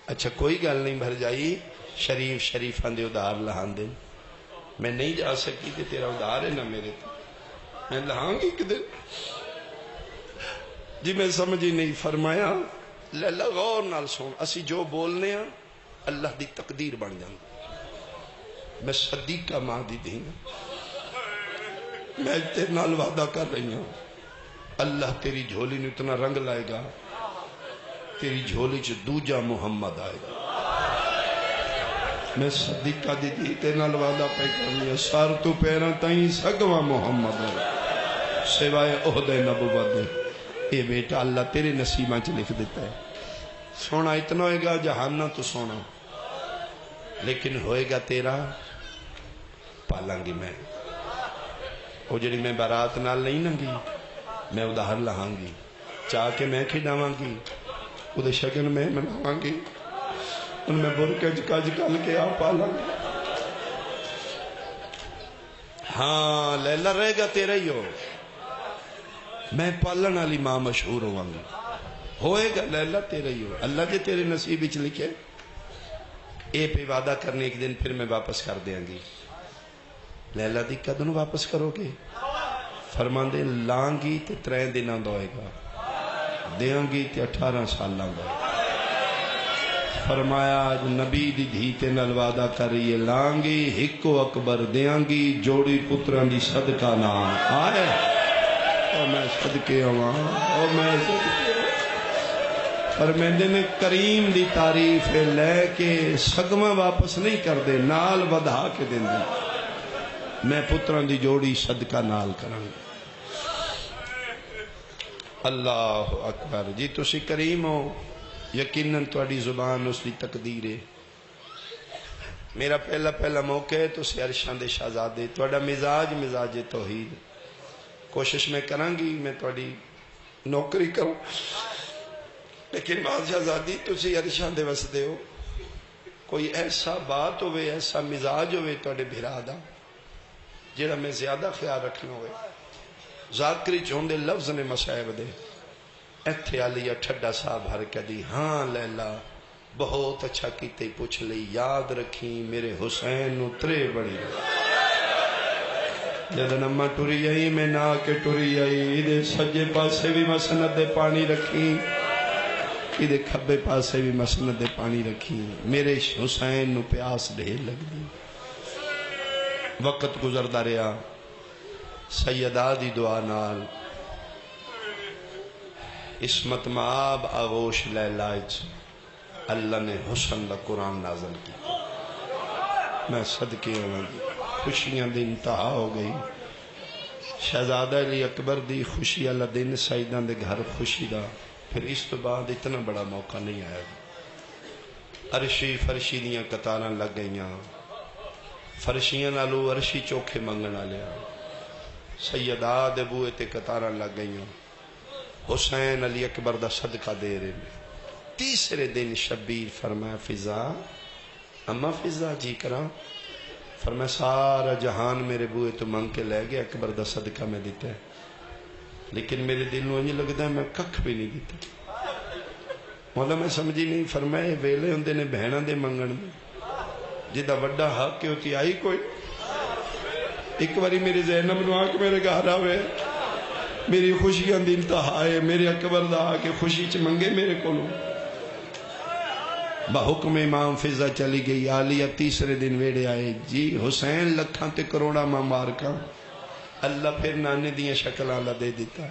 S2: اچھا کوئی گل نہیں بھر جائی، شریف شریفاں دے ادھار لہان دے، میں نہیں جا سکی تے تیرا ادھار ہے نا میرے تو، میں لہاں گی کدھر؟ جی میں سمجھی نہیں۔ فرمایا لیلا غور نال سن، اسی جو بولنے ہیں اللہ دی تقدیر بن جاندی، میں صدیقہ ماں دی دین، میں تیرے نال وعدہ کر رہی ہوں اللہ تیری جھولی نے اتنا رنگ لائے گا، تیری جھولی چ دوجا محمد آئے گا۔ میں صدیقہ دی دھی تے نال وعدہ پہ کرنی ہے سار تو پیراں تائیں سگواں محمد سوائے عہد نبوت دے اے بیٹا اللہ تیرے نصیباں چ لکھ دیتا ہے سونا اتنا ہوئے گا جہانہ تو سونا لیکن ہوئے گا تیرا پالاں گی میں وہ جڑی میں بارات نال نہیں ننگی میں ادھار لہاں گی چاہ کے میں کھڑاواں گی ادھے شگن میں مناواں گی ان میں برکے جکا جکال کے آ پالاں گی ہاں لیلہ رہے گا تیرا ہی ہو میں پالن والی ماں مشہور ہوا گی ہوئے گا لیلہ تیرا ہی ہو اللہ جے تیرے نصیب وچ لکھے اے پہ وعدہ کرنے ایک دن پھر میں واپس کر دیاں گی لیلہ دی کدن واپس کرو گے فرمان دے لانگی تے 3 دنوں دا ہوئے گا دیاں گی تے 18 سال دا فرمایا نبی دی دھی تے نال وعدہ کر رہی ہے لانگی ہکو اکبر دیاں گی جوڑی پتران دی صدقہ نام آئے اور میں صدقے ہوا اور میں صدقے فرمیندے نے کریم دی تعریف لے کے سگمہ واپس نہیں کر دے نال ودھا کے دیں دے میں پتران دی جوڑی صدقہ نال کروں گا اللہ اکبر جی تسی کریم ہو یقیناً تواڈی زبان اس دی تقدیر ہے میرا پہلا موقع ہے تسی عرشان دے شہزادے تواڈا مزاج توحید کوشش میں کروں گی میں تواڈی نوکری کروں لیکن ماں شہزادی تسی عرشان دے وسدے ہو کوئی ایسا بات ہوئے ایسا مزاج ہوئے تواڈے بھرا دا جڑا میں زیادہ خیال رکھنا ہوئے ذاکری چوندے لفظ نے مسائب دے ایتھے علیہ ٹھڈا صاحب ہر کدی ہاں لیلا بہت اچھا کیتے پوچھ لی یاد رکھی میرے حسین نو 3 بڑی جدن اماں ٹوری آئی میں نہ کے ٹوری آئی دے سجے پاسے بھی مسند دے پانی رکھی دے کھبے پاسے بھی مسند دے پانی رکھی میرے حسین نو پیاس ڈھیر لگ دی وقت گزردا رہا سیدہ دی دعا نال اسمت معاب آغوش لیلائج اللہ نے حسن دا قرآن نازل کی میں صدقے ہوں گی خوشیاں دی انتہا ہو گئی شہزادہ علی اکبر دی خوشی اللہ دن سیدان دے گھر خوشی دا پھر اس تو بعد اتنا بڑا موقع نہیں آیا عرشی فرشی دیاں قطاراں لگ گئیاں فرشیاں نالو عرشی چوکھے منگنا لیا سیدہ دے بوئے تے قطاراں لگ گئیاں حسین علی اکبر دا صدقہ دے رہے میں تیسرے دن شبیر فرمایا فضا اما فضا جی کرا فرمایا سارا جہان میرے بوئے تو منگ کے لے گیا اکبر دا صدقہ میں دیتا ہے لیکن میرے دل میں یہ لگتا ہے میں ککھ بھی نہیں دیتا مولا میں سمجھی نہیں فرمایا ویلے ہوندے نے بہناں دے منگن دے جدہ وڈا حق کے ہوتی آئی کوئی ایک باری میری زینب نو آکھ میرے گھر آوے میری خوشیاں دی انتہا ہے میرے اکبر دا آکے خوشی چ منگے میرے کولوں بحکم امام فضا چلی گئی آلیہ تیسرے دن ویڑے آئے جی حسین لکھاں تے کروڑا ماں مارکاں اللہ پھر نانے دیاں شکل اللہ دے دیتا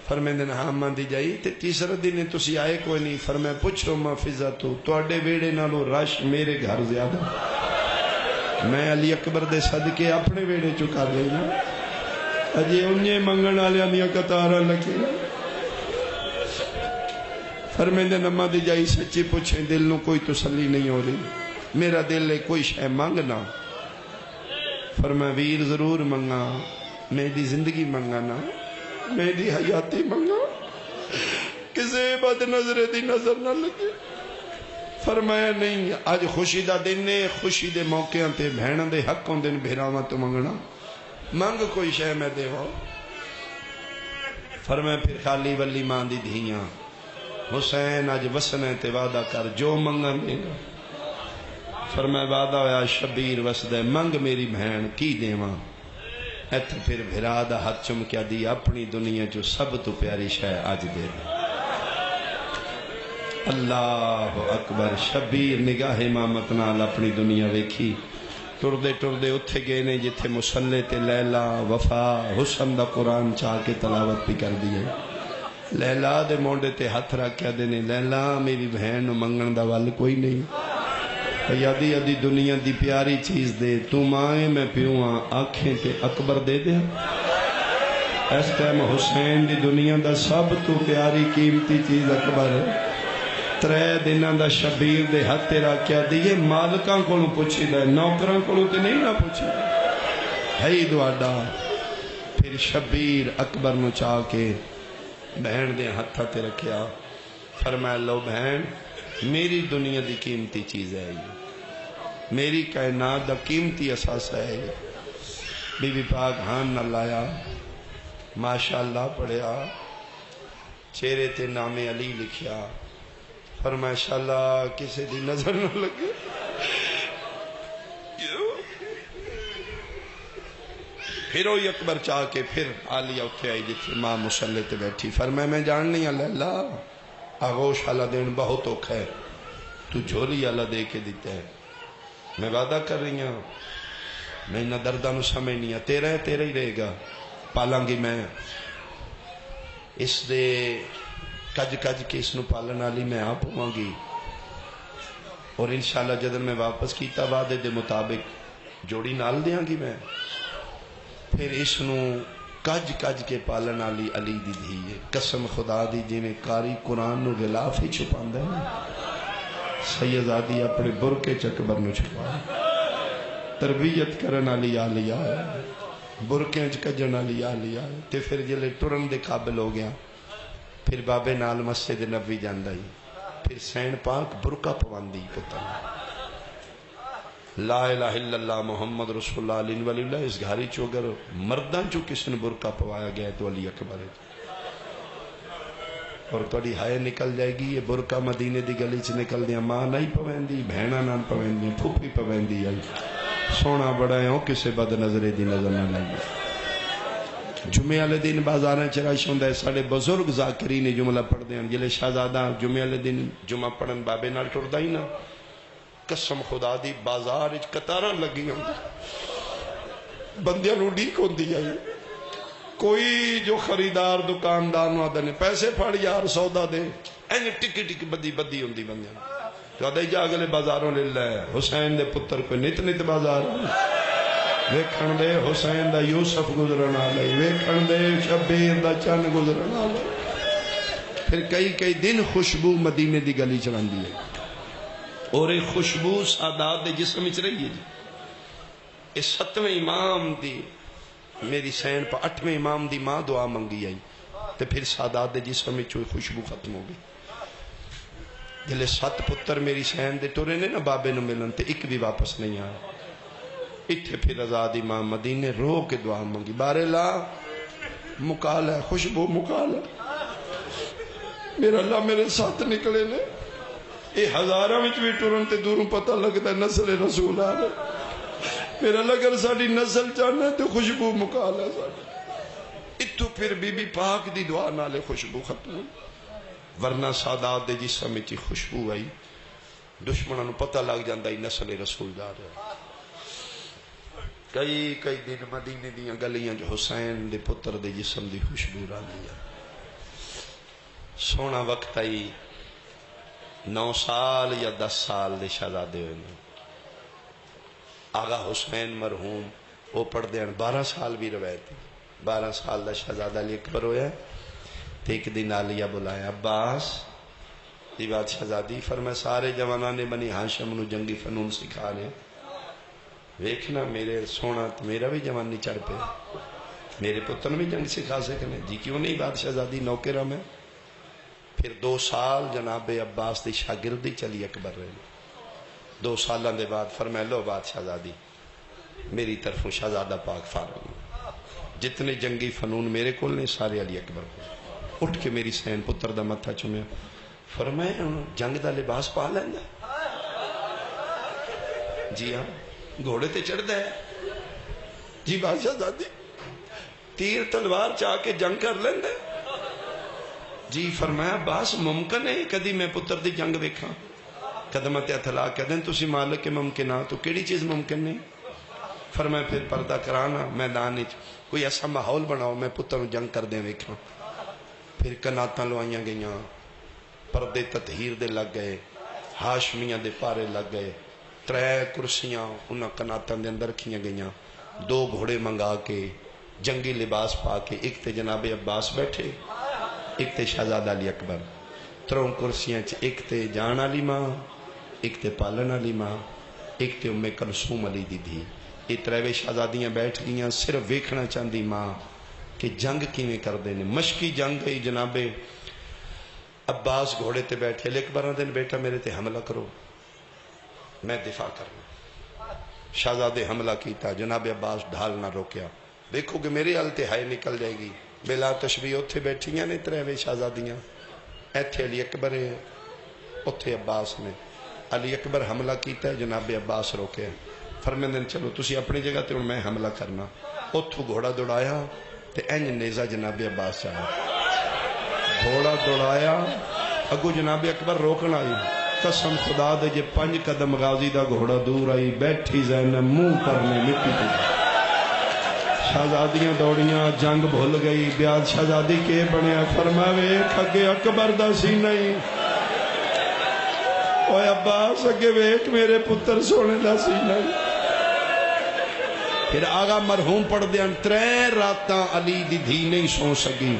S2: فرمیندن ہاں ماں دی جائی تے تیسرے دن تسی آئے کوئی نہیں فرمائے پوچھو ماں فضا تو توڑے ویڑے نالو رش میرے گھر زیادہ میں علی اکبر دے صدقے اپنے ویڑے چکا رہی نا اجے انہیں منگن آلیاں دیاں قطاراں لگے فرمیندے نمہ دی جائی سچی پوچھیں دل نو کوئی تسلی نہیں ہو رہی میرا دل ہے کوئی شے مانگنا فرمائے ویر ضرور منگا میں دی زندگی منگانا میں دی حیاتی منگا کسے بد نظر دی نظر نہ لگے فرمایا نہیں آج خوشی دا دن نے خوشی دے موقعوں تے بہنوں دے حقوں دن بھیراواں تو منگنا منگ کوئی شے میں دے ہو فرمایا پھر خالی ولی ماں دی دھیاں حسین آج وسنے تے وعدہ کر جو منگا دے گا فرمایا وعدہ ہویا شبیر وسدے منگ میری بہن کی دیواں ایتھے پھر بھرا دا ہاتھ چمکیا دی اپنی دنیا جو سب تو پیاری شے آج دے دی اللہ اکبر شبیر نگاہ امامت نال اپنی دنیا ویکھی ٹردے اتھے گئے نے جتھے مسلے تے لیلا وفا حسن دا قرآن چاہ کے تلاوت بھی کر دیئے لیلا دے مونڈے تے ہاتھ رکھ کے دینے لیلا میری بہن منگن دا وال کوئی نہیں یادی یادی دنیا دی پیاری چیز دے، تو ماں میں پیوں ہاں، آنکھیں تے اکبر دے دے۔ اس ٹائم حسین دی دنیا دا سب تو پیاری قیمتی چیز اکبر ہے۔ 3 دنوں دا شبیر دے ہاتھ تیرا کیا دیئے، مالکاں کولوں پوچھی دے، نوکراں کولوں تے نہیں نہ پوچھی دے، ہے ہی دعاڈا۔ پھر شبیر اکبر نو چاہ کے بہن دے ہاتھاں تے رکھیا، فرمایا لو بہن میری دنیا دی قیمتی چیز ہے یہ، میری کائنات دا قیمتی اثاثہ ہے یہ۔ بی بی پاک ہاں نہ لایا، ماشاءاللہ پڑھیا، چہرے تے نام علی لکھیا، فرمایا ماشاءاللہ کسی دی نظر نہ لگے۔ پھر وہی اکبر چاہ کے پھر عالیہ اٹھے آئی جتنے ماں مسلح تے بیٹھی، فرمایا میں جان نہیں اللہ آغوش اللہ دین بہت اوکھا ہے، تو جھولی اللہ دے کے دیتا ہے، میں وعدہ کر رہی ہوں میں نہ دردانو سمجھ نہیں ہے، تیرا ہے تیرا ہی رہے گا، پالان گی میں اس دے کج کج کے اس نو پالن والی میں آپ ہوں گی، اور انشاءاللہ جدن میں واپس کیتا وعدے دے مطابق جوڑی نال دیاں گی میں، پھر اس نو کج کج کے پالن والی علی دی دھی ہے، قسم خدا دی جنہیں قاری قرآن نو غلاف ہی چھپاندہ ہے، سیدزادی اپنے برکے چکبر نو چھپا، تربیت کرن والی عالیہ ہے، برکیں چکجن والی عالیہ ہے، تے پھر جلے ٹرن دے قابل ہو گیا، پھر بابے نال مسجد نبوی جاندہ ہی، پھر سین پاک برکہ پواندی پتر، لا الہ الا اللہ محمد رسول اللہ علیہ ولی اللہ، اس گھاری چو اگر مردان چو کسی نے برکہ پوایا گیا ہے تو علی اکبر ہے، اور توڑی ہائے نکل جائے گی، یہ برکہ مدینے دی گلی چ نکل دیا، ماں نہیں پوین دی، بہنہ نہ پوین دی، پھوپی پوین دی، سونا بڑا ہے ہوں کسے بد نظرے دی نظر نہ لگی۔ جمعے والے دن بازاراں چرائش ہوندہ ہے، ساڑے بزرگ ذاکرین جملہ پڑھ دیں، جلے شہزادہ جمعے والے دن جمعہ پڑھن بابے نال ٹردا ہی نہ، قسم خدا دی بازار اچ قطاراں لگی ہوں، بندیاں نو ڈیک ہوندی آئی، کوئی جو خریدار دکاندار نو آدھا نے پیسے پھڑ یار سودا دے، اینی ٹکی ٹکی بدی بدی ہوندی بندیاں، تو آدھا جا اگلے بازاروں لے لے، حسین دے پتر کو نت نت بازار ویکھن دے، حسین دا یوسف گزرن آلے، ویکھن دے شبیر دا چن گزرن آلے، پھر کئی دن خوشبو مدینے دی گلی چلان دی ہے، اور ایک خوشبو سادات دے جسم اچ رہی ہے جی، اس 7ویں امام دی میری سین پا 8ویں امام دی ماں دعا منگی آئی، تے پھر سادات دے جسم اچ خوشبو ختم ہو گئی، جلے 7 پتر میری سین دے ٹورے نے نا بابے نو ملن تے ایک بھی واپس نہیں آیا، اتھے پھر آزاد امام مدینے رو کے دعا منگی، بارے لا مکال ہے خوشبو مکال ہے، میرا اللہ میرے ساتھ نکلے نے، اے ہزاراں وچ بھی ٹرن تے دوروں پتہ لگتا ہے نسل رسول آ رہے، میرا اللہ اگر ساڑی نسل چاہنا ہے تو خوشبو مکال ہے ساڑی، اتھو پھر بی بی پاک دی دعا نالے خوشبو ختم ہوئی، ورنہ سادات دے جسم وچ خوشبو آئی، دشمنوں پتہ لگ جاندہ ہی نسل رسول جا رہا ہے۔ کئی دن مدینے دیاں گلیاں جو حسین دے پتر دے جسم دی خوشبو را دیا، سونا وقت آئی 9 سال یا 10 سال دے شہزادے ہوئے، آغا حسین مرحوم وہ پڑھ دیں 12 سال بھی روایت، 12 سال دا شہزادہ علی اکبر ہویا ہے، تے ایک دن عالیہ بلایا، عباس دی بات شہزادی، فرمائے سارے جوانان نے بنی ہاشم نو جنگی فنون سکھا رہے، ویکھنا میرے سونا میرا بھی جوان نہیں چڑھ پہ، میرے پتر بھی جنگ سکھا سکنے، جی کیوں نہیں بات شہزادی نوکرہ میں، پھر 2 سال جناب عباس دی شاگردی چلی اکبر رہے، 2 سالان دے بعد فرمائے لو بات شہزادی میری طرفوں شہزادہ پاک فارغ، جتنے جنگی فنون میرے کول نے سارے علی اکبر کو، اٹھ کے میری سین پتر دا متھا چومیا، فرمائے جنگ دا لباس پا لینا، جی ہاں گھوڑے تے چڑھ دے، جی بات شہزادی تیر تلوار چاہ کے جنگ کر لیندے، جی فرمایا باس ممکن ہے کدی میں پتر دی جنگ ویکھاں، قدمت اتھلا کہدیں تسی مالک ممکنہ تو کیڑی چیز ممکن نہیں، فرمایا پھر پردہ کرانا میدان وچ کوئی ایسا ماحول بناؤ میں پتر جنگ کر دیں ویکھاں، پھر کناتاں لوائیاں گئیاں، پردے تطہیر دے لگ گئے، ہاشمیاں دے پارے لگ گئے، 3 کرسیاں انہاں کناتاں دے اندر رکھیاں گئیاں، 2 گھوڑے منگا کے جنگی لباس پا کے، ایک تے جناب عباس بیٹھے، ایک تے شہزادہ علی اکبر، 3 کرسیاں ایک تے جان علی ماں، ایک تے پالن علی ماں، ایک تے ام کلثوم علی دی دھی۔ یہ 3 شہزادیاں بیٹھ گئیاں، صرف ویکھنا چاہتی ماں کہ جنگ کیویں کردے نے۔ مشکی جنگ گئی، جناب عباس گھوڑے تے بیٹھے، علی اکبر دن بیٹا میرے تے حملہ کرو، میں دفاع کرنا۔ شہزادے حملہ کیتا، جناب عباس ڈھال نہ روکیا، دیکھو کہ میری حال تے ہائے نکل جائے گی۔ بلا تشبیہ اتھے بیٹھیاں نے 3 شہزادیاں، ایتھے علی اکبر ہے، اتھے عباس نے۔ علی اکبر حملہ کیتا ہے، جناب عباس روکے، فرمیندے چلو تسی اپنی جگہ تے میں حملہ کرنا۔ اتھوں گھوڑا دوڑایا تے اینج نیزہ جناب عباس چاہا، گھوڑا دوڑایا اگو جناب اکبر روکن آئی، قسم خدا دے جے 5 قدم غازی دا گھوڑا دور آئی، بیٹھی زینب منہ کرنے مٹی تے۔ شہزادیاں دوڑیاں، جنگ بھول گئی، بیاد شہزادی کے بنیا، فرمایا ویکھ اگے اکبر دا سی نہیں، اوے عباس اگے ویکھ میرے پتر سونے دا سی نہیں۔ پھر آغا مرحوم پڑھ دیاں 3 راتاں علی دی دھی نہیں سو سکی،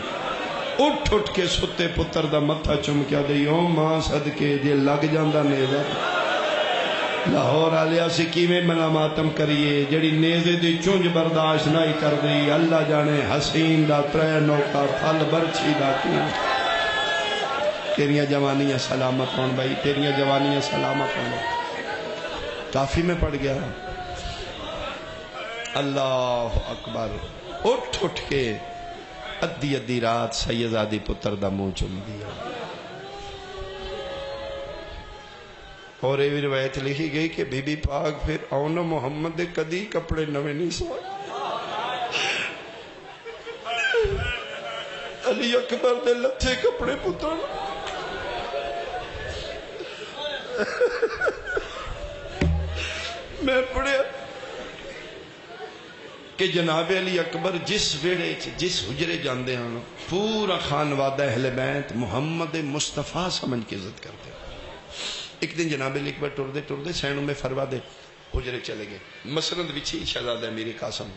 S2: اٹھ کے ستے پتر دا متھا چمکیا دے، او ماں صدقے جے لگ جاندہ نیزہ لاہور آلیا سی کیویں منا ماتم کریے، جڑی نیزے دی چونج برداشت نہیں کر دی، اللہ جانے حسین دا 3 نوکا پھل برچی دا کی۔ تیریاں جوانیاں سلامت ہون بھائی، تیریاں جوانیاں سلامت ہون۔ کافی میں پڑھ گیا، اللہ اکبر، اٹھ کے ادھی رات سیدزادی پتر دا منہ چوم دیا۔ اور یہ روایت لکھی گئی کہ بی بی پاک پھر آؤنا محمد دے کدی کپڑے نوے نہیں سوائے۔ علی اکبر دے لتھے کپڑے پتر میں پڑھیا کہ جناب علی اکبر جس ویڑے جس حجرے جاندے ہیں پورا خانوادہ اہل بیت محمد مصطفیٰ سمجھ کے عزت کرتے ہیں۔ ایک دن جناب علی اکبر ٹردے سینوں میں فروا دے حجرے چلے گئے، مسند وچھی شہزادہ میری قاسم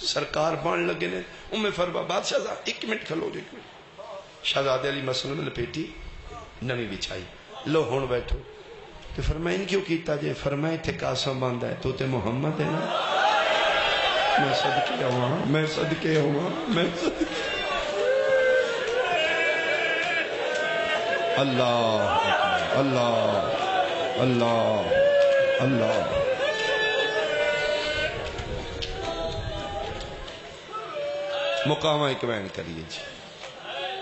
S2: سرکار بان لگے نے، فروا بادشاہ صاحب 1 منٹ کھلو جو 1 منٹ۔ شہزادہ علی مسند میں لپیٹی نمی بچھائی، لو ہون بیٹھو۔ تو فرمائیں کیوں کیتا جے؟ فرمائیں تھے قاسم باندھا ہے، تو تے محمد ہے نا، میں صدقے ہوا، میں صدقے ہوا، میں صدقے۔ اللہ اللہ اللہ اللہ۔ مقامہ ایک بین کریے جی،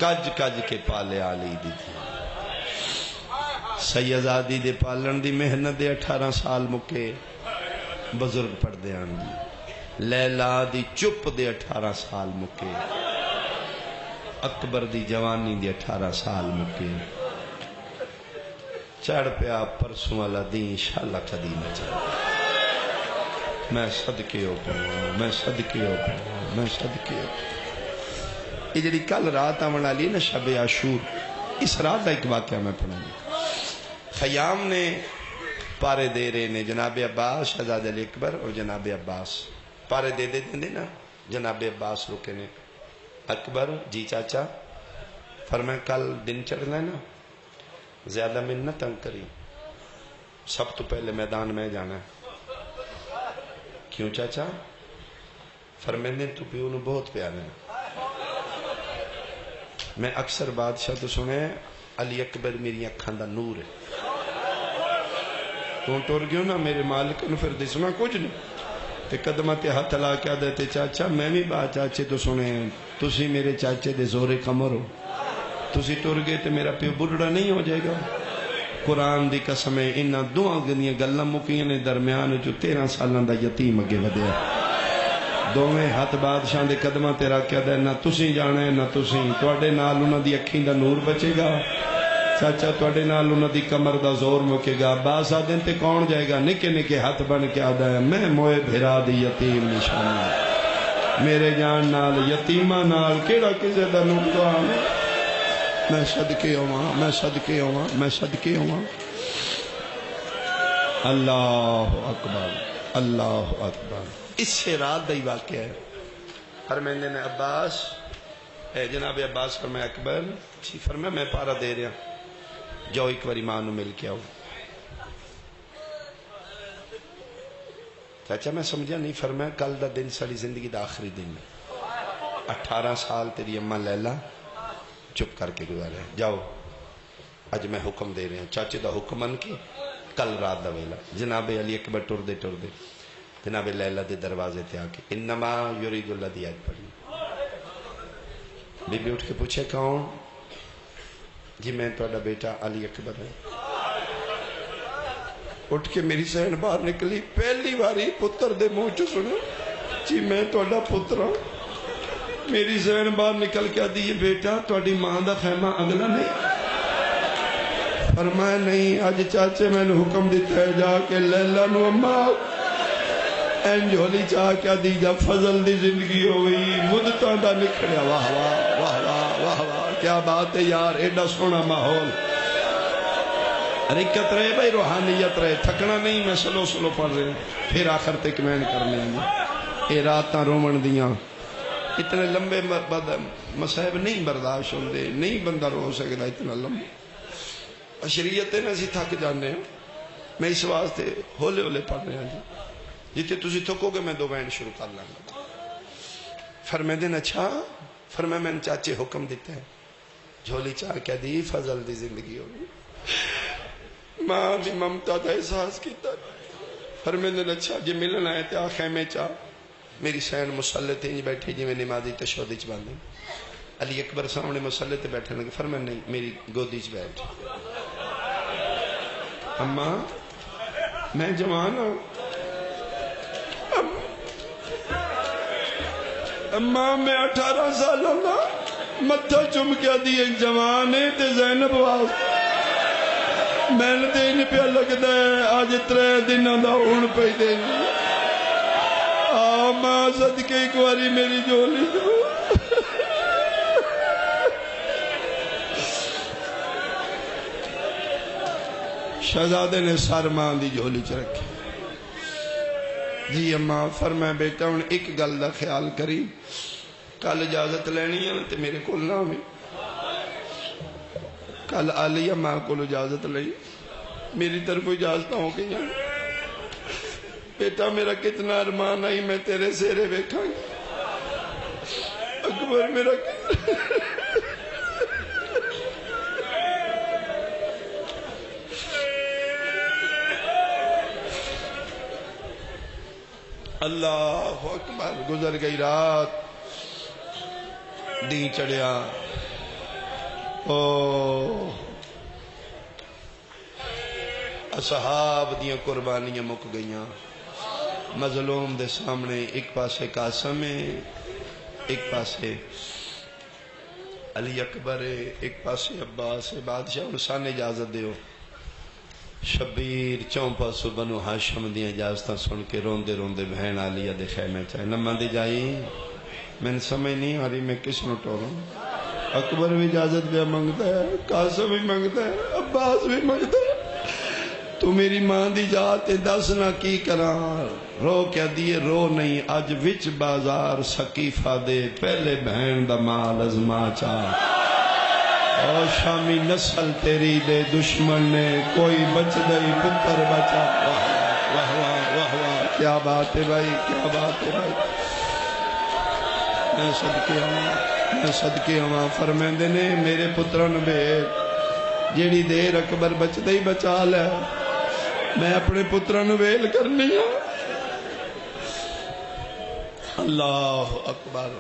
S2: کج کے پالے آلی دی تھی، سیدزادی دے پالن دی محنت دے 18 سال مکے، بزرگ پڑھ دے آن دی، لیلا دی چپ دے 18 سال مکے، اکبر دی جوانی دی 18 سال مکے، چڑھ پیا پرسوں والا دین انشاءاللہ کدی نہ چڑھ۔ میں صدقے ہو پاؤں، میں صدقے ہو پاؤں، میں صدقے ہو پاؤں۔ یہ جڑی کل رات آمن والی نا شب عاشور، اس رات کا ایک واقعہ میں پڑھوں گا۔ خیام نے پارے دے رہے نے جناب عباس، شہزادہ علی اکبر اور جناب عباس پارے دے نا، جناب عباس رکے نے، اکبر جی چاچا فرمائے کل دن چڑھنا ہے نا، زیادہ میں نہ تنگ کری، سب تو پہلے میدان میں جانا ہے۔ کیوں چاچا؟ فرمیندے تو پیو نو بہت پیارے ہیں۔ میں اکثر بادشاہ تو سنے علی اکبر میری اکھاں دا نور ہے، تو ٹور گیوں نا میرے مالک نو پھر دسنا کچھ نہیں، تے قدمہ تے ہاتھ لا کے دیتے چاچا میں بھی بات چاچے تو سنے، تسی میرے چاچے دے زورے کمر ہو، تسی ٹور گئے تے میرا پیو بڑھڑا نہیں ہو جائے گا۔ قرآن دی قسم ہے انہاں دعاں گنیاں گلاں مکیاں نے درمیان جو 13 سالاں دا یتیم اگے ودیا، دوویں ہاتھ بادشاہ دے قدماں تے رکھیا دے، نہ تسی جانا ہے نہ تسی، تواڈے نال انہاں دی اکھیں دا نور بچے گا، چاچا تواڈے نال انہاں دی کمر دا زور مکے گا۔ باس آدن تے کون جائے گا؟ نکے نکے ہاتھ بن کے آدا ہے میں موئے بھرا دی یتیم نشانی، میرے جان نال یتیمہ نال کیڑا کسے دا نقصان ہے۔ میں صدقے ہواں، میں صدقے ہواں، میں صدقے ہواں۔ اللہ اکبر اللہ اکبر. اس سے رات دا ہی واقعہ ہے. فرمیندے نے عباس اے جناب عباس فرمایا اکبر جی فرمایا میں پارا دے رہا جاؤ ایک باری ماں نو مل کے آؤ. چاچا میں سمجھا نہیں. فرمایا کل دا دن ساری زندگی دا آخری دن ہے. 18 سال تیری اماں لیلا چپ کر کے گزارے. جاؤ اج میں حکم دے رہا ہوں. چاچے دا حکم من کے کل رات دا ویلا جناب علی اکبر ٹر دے جناب لیلا دے دروازے تے آ کے انما یرید اللہ دی آیت پڑھی. بی بی اٹھ کے پوچھے کون؟ جی میں تہاڈا بیٹا علی اکبر ہے. اٹھ کے میری سہن باہر نکلی. پہلی باری پتر دے منہ چ سنو جی میں تہاڈا پتر ہوں. میری سہن باہر نکل کے آدھی یہ بیٹا تہاڈی ماں دا خیمہ اگلا نہیں؟ فرمایا نہیں اج چاچے میں نے حکم دیتا ہے جا کے لیلا نو اماں این جھولی چاہ کیا دی جا فضل دی زندگی ہوئی مدتاں دا نکھڑیا. واہ واہ واہ واہ واہ واہ کیا بات ہے یار. ایڈا سونا ماحول. حرکت رہے بھائی روحانیت رہے. تھکنا نہیں. میں سلو سلو پڑھ رہے ہیں پھر آخر تک میں کرنے ہیں. اے راتاں رومن دیاں اتنے لمبے مصائب نہیں برداشت ہوندے. نہیں بندہ رو سکتا اتنا لمبا. شریعت نے اسی تھک جانے ہیں. میں اس واسطے ہولے ہولے پڑھ رہے ہیں. جتنے تسی تھکو گے میں دو بین شروع کر لوں گا. فرمائے دن اچھا. فرمائے میں نے چاچے حکم دیتا ہے جھولی چاہ کیا دی فضل دی زندگی ہوگی. ماں دی ممتا دا احساس کیتا. فرمائے دن اچھا جی ملن آئے تھے خیمے چاہ میری سین مسلح تھی بیٹھی جی میں نمازی تشہدی چ باندھی. علی اکبر سامنے مسلح تے بیٹھے لگے. فرمائے نہیں میری گودی چ بیٹھ. اماں میں جوان ہوں. اماں میں 18 سال ہوں. متھا چم کیا دی ایک جوان ہے تے زینب واس میں نے دین پہ لگتا ہے آج 3 دنوں دا ہون پہ دین. ماں صدقے ایک باری میری جھولی دو. شہزادے نے سر ماں دی جھولی چ رکھی. جی اماں فرمایا بیٹا ہوں ایک گل دا خیال کری کل اجازت لینی ہے تے میرے کول نہ ہوئی. کل علی اماں کو اجازت لئی میری طرف اجازت ہو گئی. بیٹا میرا کتنا ارمان آئی میں تیرے سیرے ویکھاں گی. اکبر میرا اللہ اکبر. گزر گئی رات. دین چڑھیا. او اصحاب دیاں قربانیاں مک گئیاں. مظلوم دے سامنے ایک پاسے قاسم ہے ایک پاسے علی اکبر ہے ایک پاسے عباس ہے. بادشاہ انسان اجازت دیو. شبیر چونپا سو بنو ہاشم دیاں اجازتاں سن کے روندے روندے بہن علیہ دے خیمے چاہے نمہ دی جائی. میں نے سمجھ نہیں آ رہی میں کس نو ٹوروں. اکبر بھی اجازت بھی منگتا ہے قاسم بھی منگتا ہے عباس بھی منگتا ہے. تو میری ماں دی جات دس نہ کی کراں. رو کیا دیے رو نہیں اج وچ بازار سقیفہ دے پہلے بہن دا مال ازما چاہ. اور شامی نسل تیری دے دشمن نے کوئی بچ گئی پتر بچا. واہ واہ واہ واہ کیا بات ہے بھائی کیا بات ہے بھائی. میں صدقے ہوں. فرمیندے نے میرے پترن بھیج جیڑی دیر اکبر بچدے ہی بچا لے میں اپنے پترن ویل کرنی ہوں. اللہ اکبر.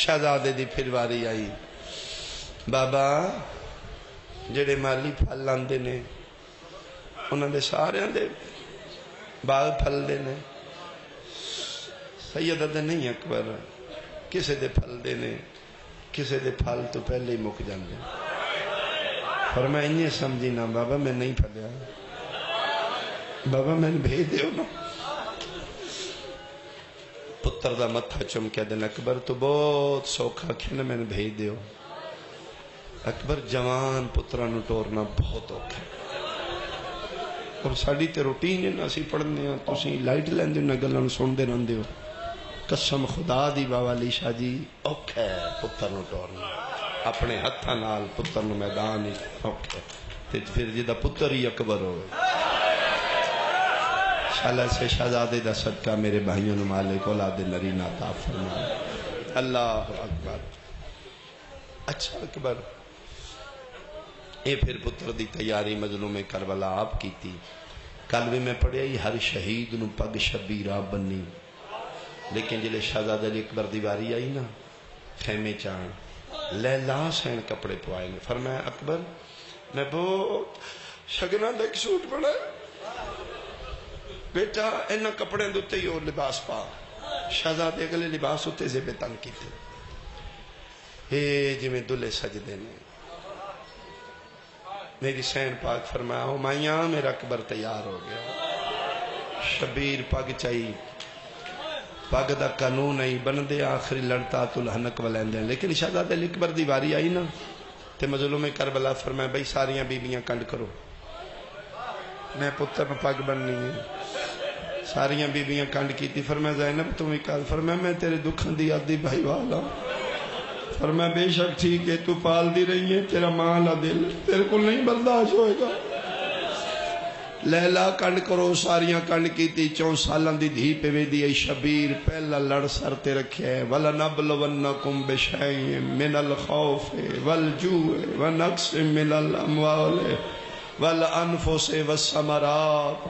S2: شہزادے دی پھر واری آئی. بابا جڑے مالی پھل لاندے نے انہاں دے سارے دے باغ پھل دے نے. سیدہ دے نہیں اکبر کسے دے پھل دے نے کسے دے پھل تو پہلے ہی مک جاندے. فرمایا انہیں سمجھی نا بابا میں نہیں پھلیا. بابا میں نے بھیج دیو نا. پتر دا متھا چم کے دن اکبر تو بہت سوکھا کھینا میں نے بھیج دیو. اکبر جوان پترانو ٹورنا بہت اوکھا. اور ساری تے روٹین ہے نا، اسی پڑھنے ہیں، تسی لائٹ لیندے ہو، گلاں سنتے رہندے ہو۔ قسم خدا دی بابا علی شاہ جی اوکھا ہے پتر نو ٹورنا، اپنے ہتھاں نال پتر نو میدان اوکھا، تے پھر جدا پتر ہی اکبر ہوئے۔ شالا سے شہزادے دا صدقہ میرے بھائیوں نے مالک اولاد نرین عطا فرمائے۔ اللہ اکبر۔ اچھا اکبر، اے پھر پتر دی تیاری مظلوم کربلا آپ کی تھی۔ کل بھی میں پڑھیا ہی ہر شہید نو پگ شبیرہ بنی، لیکن جلے شہزادہ علی اکبر دیواری آئی نا خیمے چاند لیلا سین کپڑے پوائے نے، فرمایا اکبر میں بہت شگنا دا ایک سوٹ پڑا بیٹا انہا کپڑے دوتے ہی اور لباس پا۔ شہزادے اگلے لباس ہوتے زیبے تنگ کی تھے، اے جی میں دلے سجدے نے۔ میری سین پاک فرمایا ہو مائیاں میرا اکبر تیار ہو گیا، شبیر پگ چاہی، پگ دا قانون نہیں بندے آخری لڑتا تو لہنک والے، لیکن شہزادہ علی اکبر دی واری آئی نا تے مظلوم کربلا فرمایا بھئی ساریاں بیبیاں کنڈ کرو، میں پتر میں پگ بننی ہے۔ ساریاں بیبیاں کنڈ کی تھی، فرمایا زینب تمہیں کہا، فرمایا میں تیرے دکھن دی آدھی بھائی والا، فرمایا بے شک ٹھیک ہے تو پال دی رہی ہے، تیرا مالا دل تیرے کو نہیں برداشت ہوئے گا۔ لیلا کنڈ کرو، ساریاں کنڈ کی تھی، 4 سالان دی دھی پہ وے دی شبیر پہلا لڑ سر تے رکھے ہے، وَلَنَبْلُوَنَّكُمْ بِشَيْءٍ مِّنَ الْخَوْفِ وَالْجُوعِ وَنَقْصٍ مِّنَ الْأَمْوَالِ وَالْأَنفُسِ وَالثَّمَرَاتِ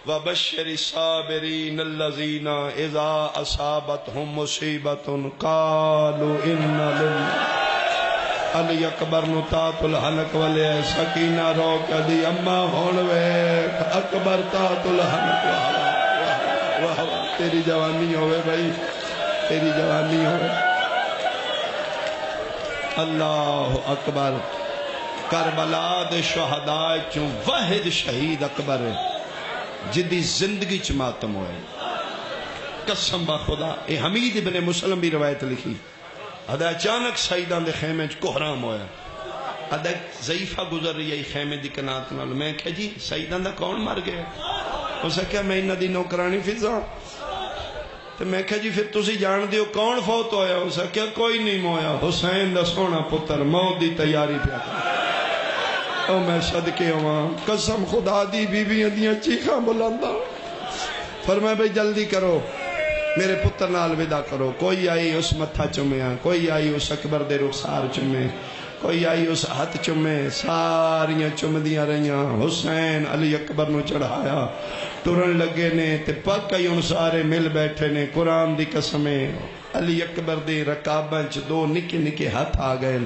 S2: وَبَشِّرِ الصَّابِرِينَ الَّذِينَ إِذَا أَصَابَتْهُم مُّصِيبَةٌ قَالُوا إِنَّا لِلَّهِ۔ علی اکبر نو تاۃ الحنک والے سکینہ رو کے دی اماں ہون ویکھ اکبر تاۃ الحنک واہ واہ تیری جوانی ہوئے بھائی، تیری جوانی ہوئے۔ اللہ اکبر۔ کربلا دے شہداء چوں واحد شہید اکبر ہے جدی زندگی چ ماتم ہوئے، قسم بخدا۔ اے حمید ابن مسلم بھی روایت لکھی، ادا اچانک سیدان دے خیمے چ کوہرام ہویا، ادا ضعیفہ گزر رہی ہے خیمے دی کنات نال، میں کہا جی سیدان دا کون مر گیا؟ اسے کہا میں انہاں دی نوکرانی فضا، تو میں کہا جی پھر تسی جان دیو کون فوت ہویا؟ اسے کہا کوئی نہیں مویا، حسین دا سونا پتر موت دی تیاری پہ کر۔ او میں صدقے ہواں، قسم خدا دی بیویاں دیاں چیخاں بلندا، فرمایا بھئی جلدی کرو میرے پتر نال ودا کرو۔ کوئی آئی اس متھا چمیا، کوئی آئی اس اکبر دے رخسار چمے، کوئی آئی اس ہاتھ چمے، ساریاں چمدیاں رہیاں۔ حسین علی اکبر نو چڑھایا، ٹرن لگے نے تے پک آئی ان سارے مل بیٹھے نے۔ قرآن دی قسمیں علی اکبر دی رکاباں چ 2 نکے نکے ہاتھ آ گئے۔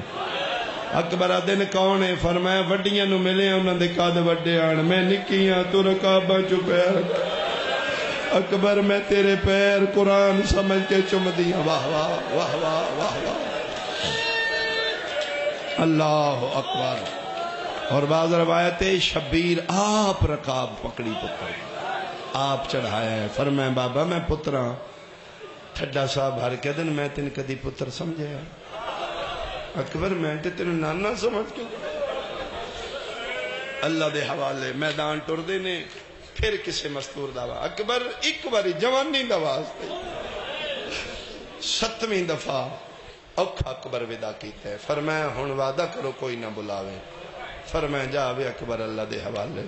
S2: اکبر آدھے نے کون ہے؟ فرمایا وڈیاں نو ملے انہاں دے قد وڈے آن، میں نکیاں تو رکاباں چ پیر اکبر میں تیرے پیر قرآن سمجھ کے چم دیا۔ واہ واہ واہ واہ واہ واہ اللہ اکبر۔ اور بعض روایت شبیر آپ رکاب پکڑی پتر آپ چڑھایا ہے، فرمایا بابا میں پتراں ٹھڈا صاحب ہر کے دن میں تین کدی پتر سمجھے اکبر میں تے تین نانا سمجھ کے اللہ دے حوالے میدان ٹر دے نے۔ پھر کسے مستور دعویٰ اکبر ایک باری جوانی دواستے 7ویں دفعہ اوکھا اکبر ودا کیتا ہے، فرمایا ہن وعدہ کرو کوئی نہ بلاوے، فرمایا جا وے اکبر اللہ دے حوالے۔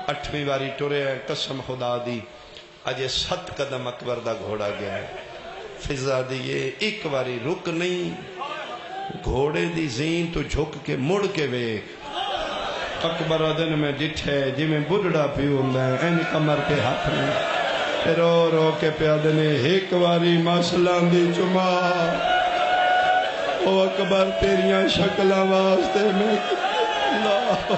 S2: 8ویں باری ٹرے ہے، قسم خدا دی اجے 7 قدم اکبر دا گھوڑا گیا ہے، فضا دیئے ایک باری رک نہیں، گھوڑے دی زین تو جھک کے مڑ کے ویک اکبر دن میں ڈٹھے جی میں بڑھڑا پیو ہوندا ہے، این کمر کے ہاتھ میں رو رو کے پیادے نے ایک واری مسلان دی چما او اکبر تیریاں شکلہ واسطے میں اللہ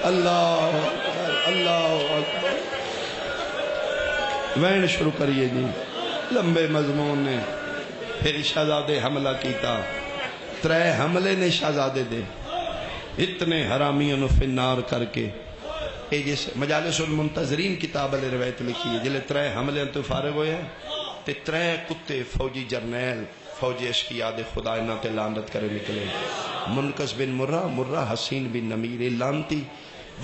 S2: اللہ اکبر اللہ اکبر۔ وین شروع کریے جی، لمبے مضمون نے۔ پھر شہزادے حملہ کیتا، 3 حملے نے شہزادے دے، اتنے حرامیوں نو فنار کر کے۔ اے جس مجالس المنتظرین کتاب علی روایت لکھی ہے، جلے 3 حملے تو فارغ ہوئے ہیں تے 3 کتے فوجی جرنیل فوجی اشقیاد خدا انہاں تے لعنت کرے نکلے۔ منقس بن مرہ، مرہ حسین بن نمیر، لانتی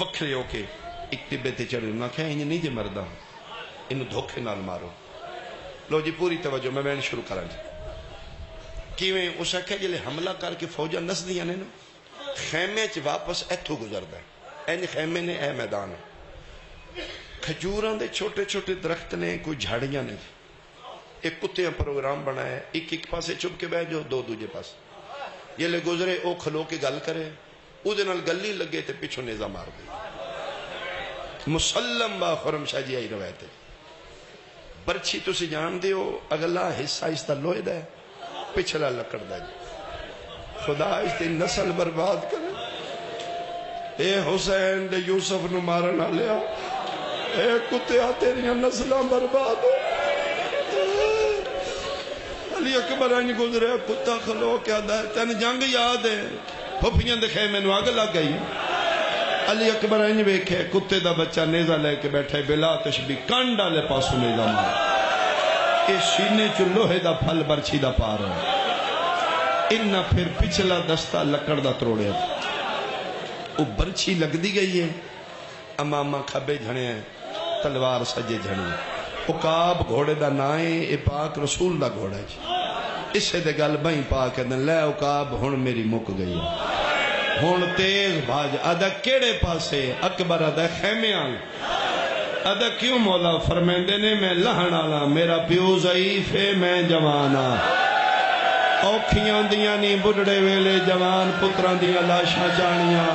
S2: وکھرے ہو کے ایک ٹبے تے چڑھے نہ کہا انہیں نہیں جے مردہ انہوں دھوکے نال مارو لو جی پوری توجہ میں شروع کریں جی کیویں اس کہا جلے حملہ کر کے فوجہ نس دیا نے نا خیمے چ واپس ایتھو گزردا ہے این خیمے نے اے میدان کھجوراں دے چھوٹے چھوٹے درخت نے کوئی جھاڑیاں نہیں ایک کتے پروگرام بنایا ایک پاسے چھپ کے بیٹھ جو دو دوجے پاس یہ لے گزرے او کھلو کے گل کرے او دے نال گلی لگے تے پیچھوں نیزہ مار گئی مسلم با خرم شاہ جی آئی روایت ہے برچھی تو سی جان دیو اگلا حصہ اس تا لوئے دے پچھلا لکڑ دے خدا اس تی نسل برباد کرے اے حسین دے یوسف نو مارنا لیا اے کتیا تیریاں نسلہ برباد ہو علی اکبر آنی گزرے کتا کھلو کیا دے تین جنگ یاد ہے پھپیاں دکھے میں نو آگ لگ گئی علی اکبر آنی بیکھے کتے دا بچہ نیزہ لے کے بیٹھے بلا تشبی کان ڈالے پاسو نیزہ مار اے سینے چو لوہے دا پھل برچی دا پار ہے انہا پھر پچھلا دستا لکڑ دا تروڑے او برچی لگ دی گئی ہے امامہ کھبے جھنے ہیں تلوار سجے جھنے ہیں اقاب گھوڑے دا نائے اے پاک رسول دا گھوڑا ہے اسے دے گل بھائیں پاک ہے لے اقاب ہون میری مک گئی ہے ہون تیز بھاج ادا کیڑے پاسے اکبر ادا خیمے آن ادا کیوں مولا فرمیندے نے میں لہن آلا میرا پیو ضعیف ہے میں جوانا اوکھیاں دیاں نہیں بڑھڑے ویلے جوان پتران دیاں لاشاں جانیاں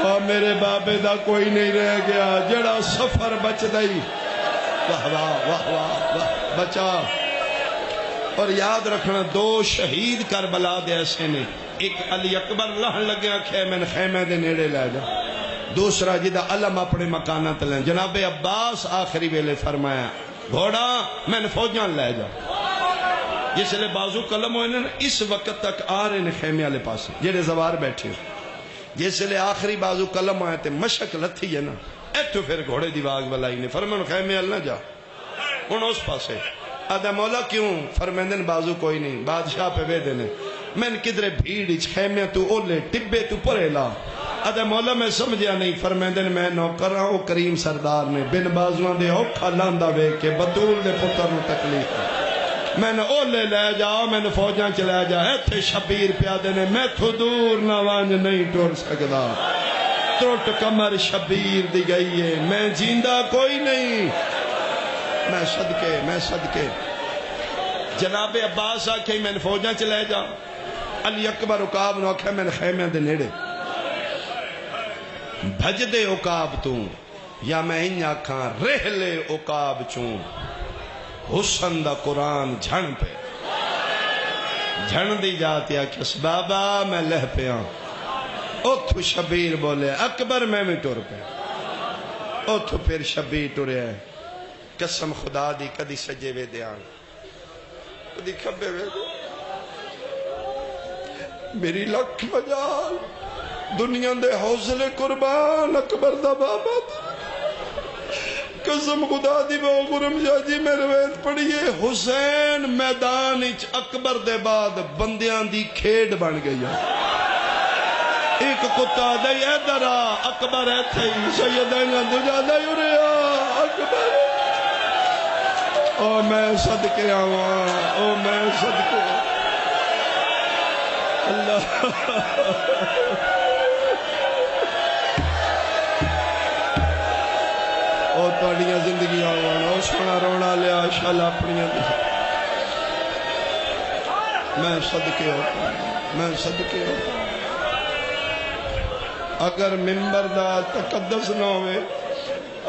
S2: اور میرے بابے دا کوئی نہیں رہ گیا جڑا سفر بچ دائی واہ واہ واہ واہ واہ بچا اور یاد رکھنا دو شہید کربلا دے ایسے نے ایک علی اکبر لہن لگیا خیمے دے نیڑے لے جا دوسرا جدہ علم اپنے مکانات لیں جناب عباس آخری ویلے فرمایا گھوڑا میں نے فوجان لے جا جس لئے بازو قلم ہوئے نا اس وقت تک آ رہے نے خیمے والے پاس جیڑے زوار بیٹھے جس لئے آخری بازو قلم ہوئے تھے مشک لتھی ہے نا ایتو پھر گھوڑے دی واگ بلائی نے فرمان خیمے والے نہ جا ان اس پاسے آدھا مولا کیوں فرمیندن بازو کوئی نہیں بادشاہ پہ بے دینے میں نے کدرے بھیڑی خیمے تو اولے ٹبے تو پرے لا آدھا مولا میں سمجھیا نہیں فرمیندن میں نوکر رہا ہوں کریم سردار نے بن بازوان دے اوکھا لاندہ بے کہ بطول دے پتر نو تکلیف ہے میں نے اولے لے جاؤ میں نے فوجاں چلے جا ایتھے شبیر پیادے نے میں تو دور نوانج نہیں ٹور سکدا تروٹ کمر شبیر دی گئی ہے میں جیندہ کوئی نہیں میں صدقے جناب عباس آکھے میں نے فوجاں چلے جا علی اکبر عقاب نو آکھے میں نے خیمے دے نیڑے بھج دے عقاب تو یا میں انہیں آکھاں رہ لے عقاب چون حسن دا قرآن جھن پہ جھن دی جاتی آکھس بابا میں لہ پہ آن اتھو شبیر بولے اکبر میں ٹور پہ اتھو پھر شبیر ٹورے ہے قسم خدا دی کدی سجے وے دیان کدی کھبے وے دے میری لکھ مجال دنیا دے حوصلے قربان اکبر دا بابا قسم خدا دی بے غرم شاہ جی میں روایت پڑھئے حسین میدان اچ اکبر دے بعد بندیاں دی کھیڑ بن گئی ایک کتا دے ادھر اکبر ہے تھے سیدین دجا دے اریا اکبر او میں صدقے آواں او میں صدقے اللہ او توڑیاں زندگی آواں او سونا رونا لیا شالا اپنیاں میں صدقے ہوتا اگر ممبر دا تقدس نہ ہوئے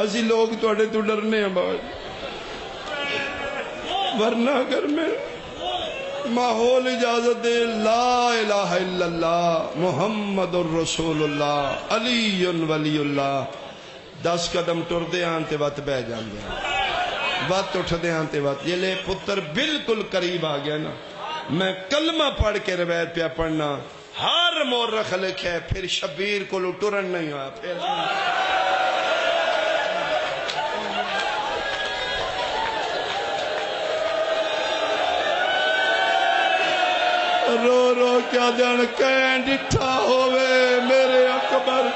S2: اسی لوگ توڑے تو ڈرنے ہیں باوجود ورنہ اگر میں ماحول اجازت دے لا الہ الا اللہ محمد الرسول اللہ علی ولی اللہ 10 قدم ٹر دے آنتے وقت بہ جان دے وقت اٹھ دے آنتے وقت یہ لے پتر بالکل قریب آ گیا نا میں کلمہ پڑھ کے روایت پہ پڑھنا ہر مورخ لکھے پھر شبیر کو ٹرن نہیں ہوا پھر رو رو کیا جان کہیں ڈٹھا ہوئے میرے اکبر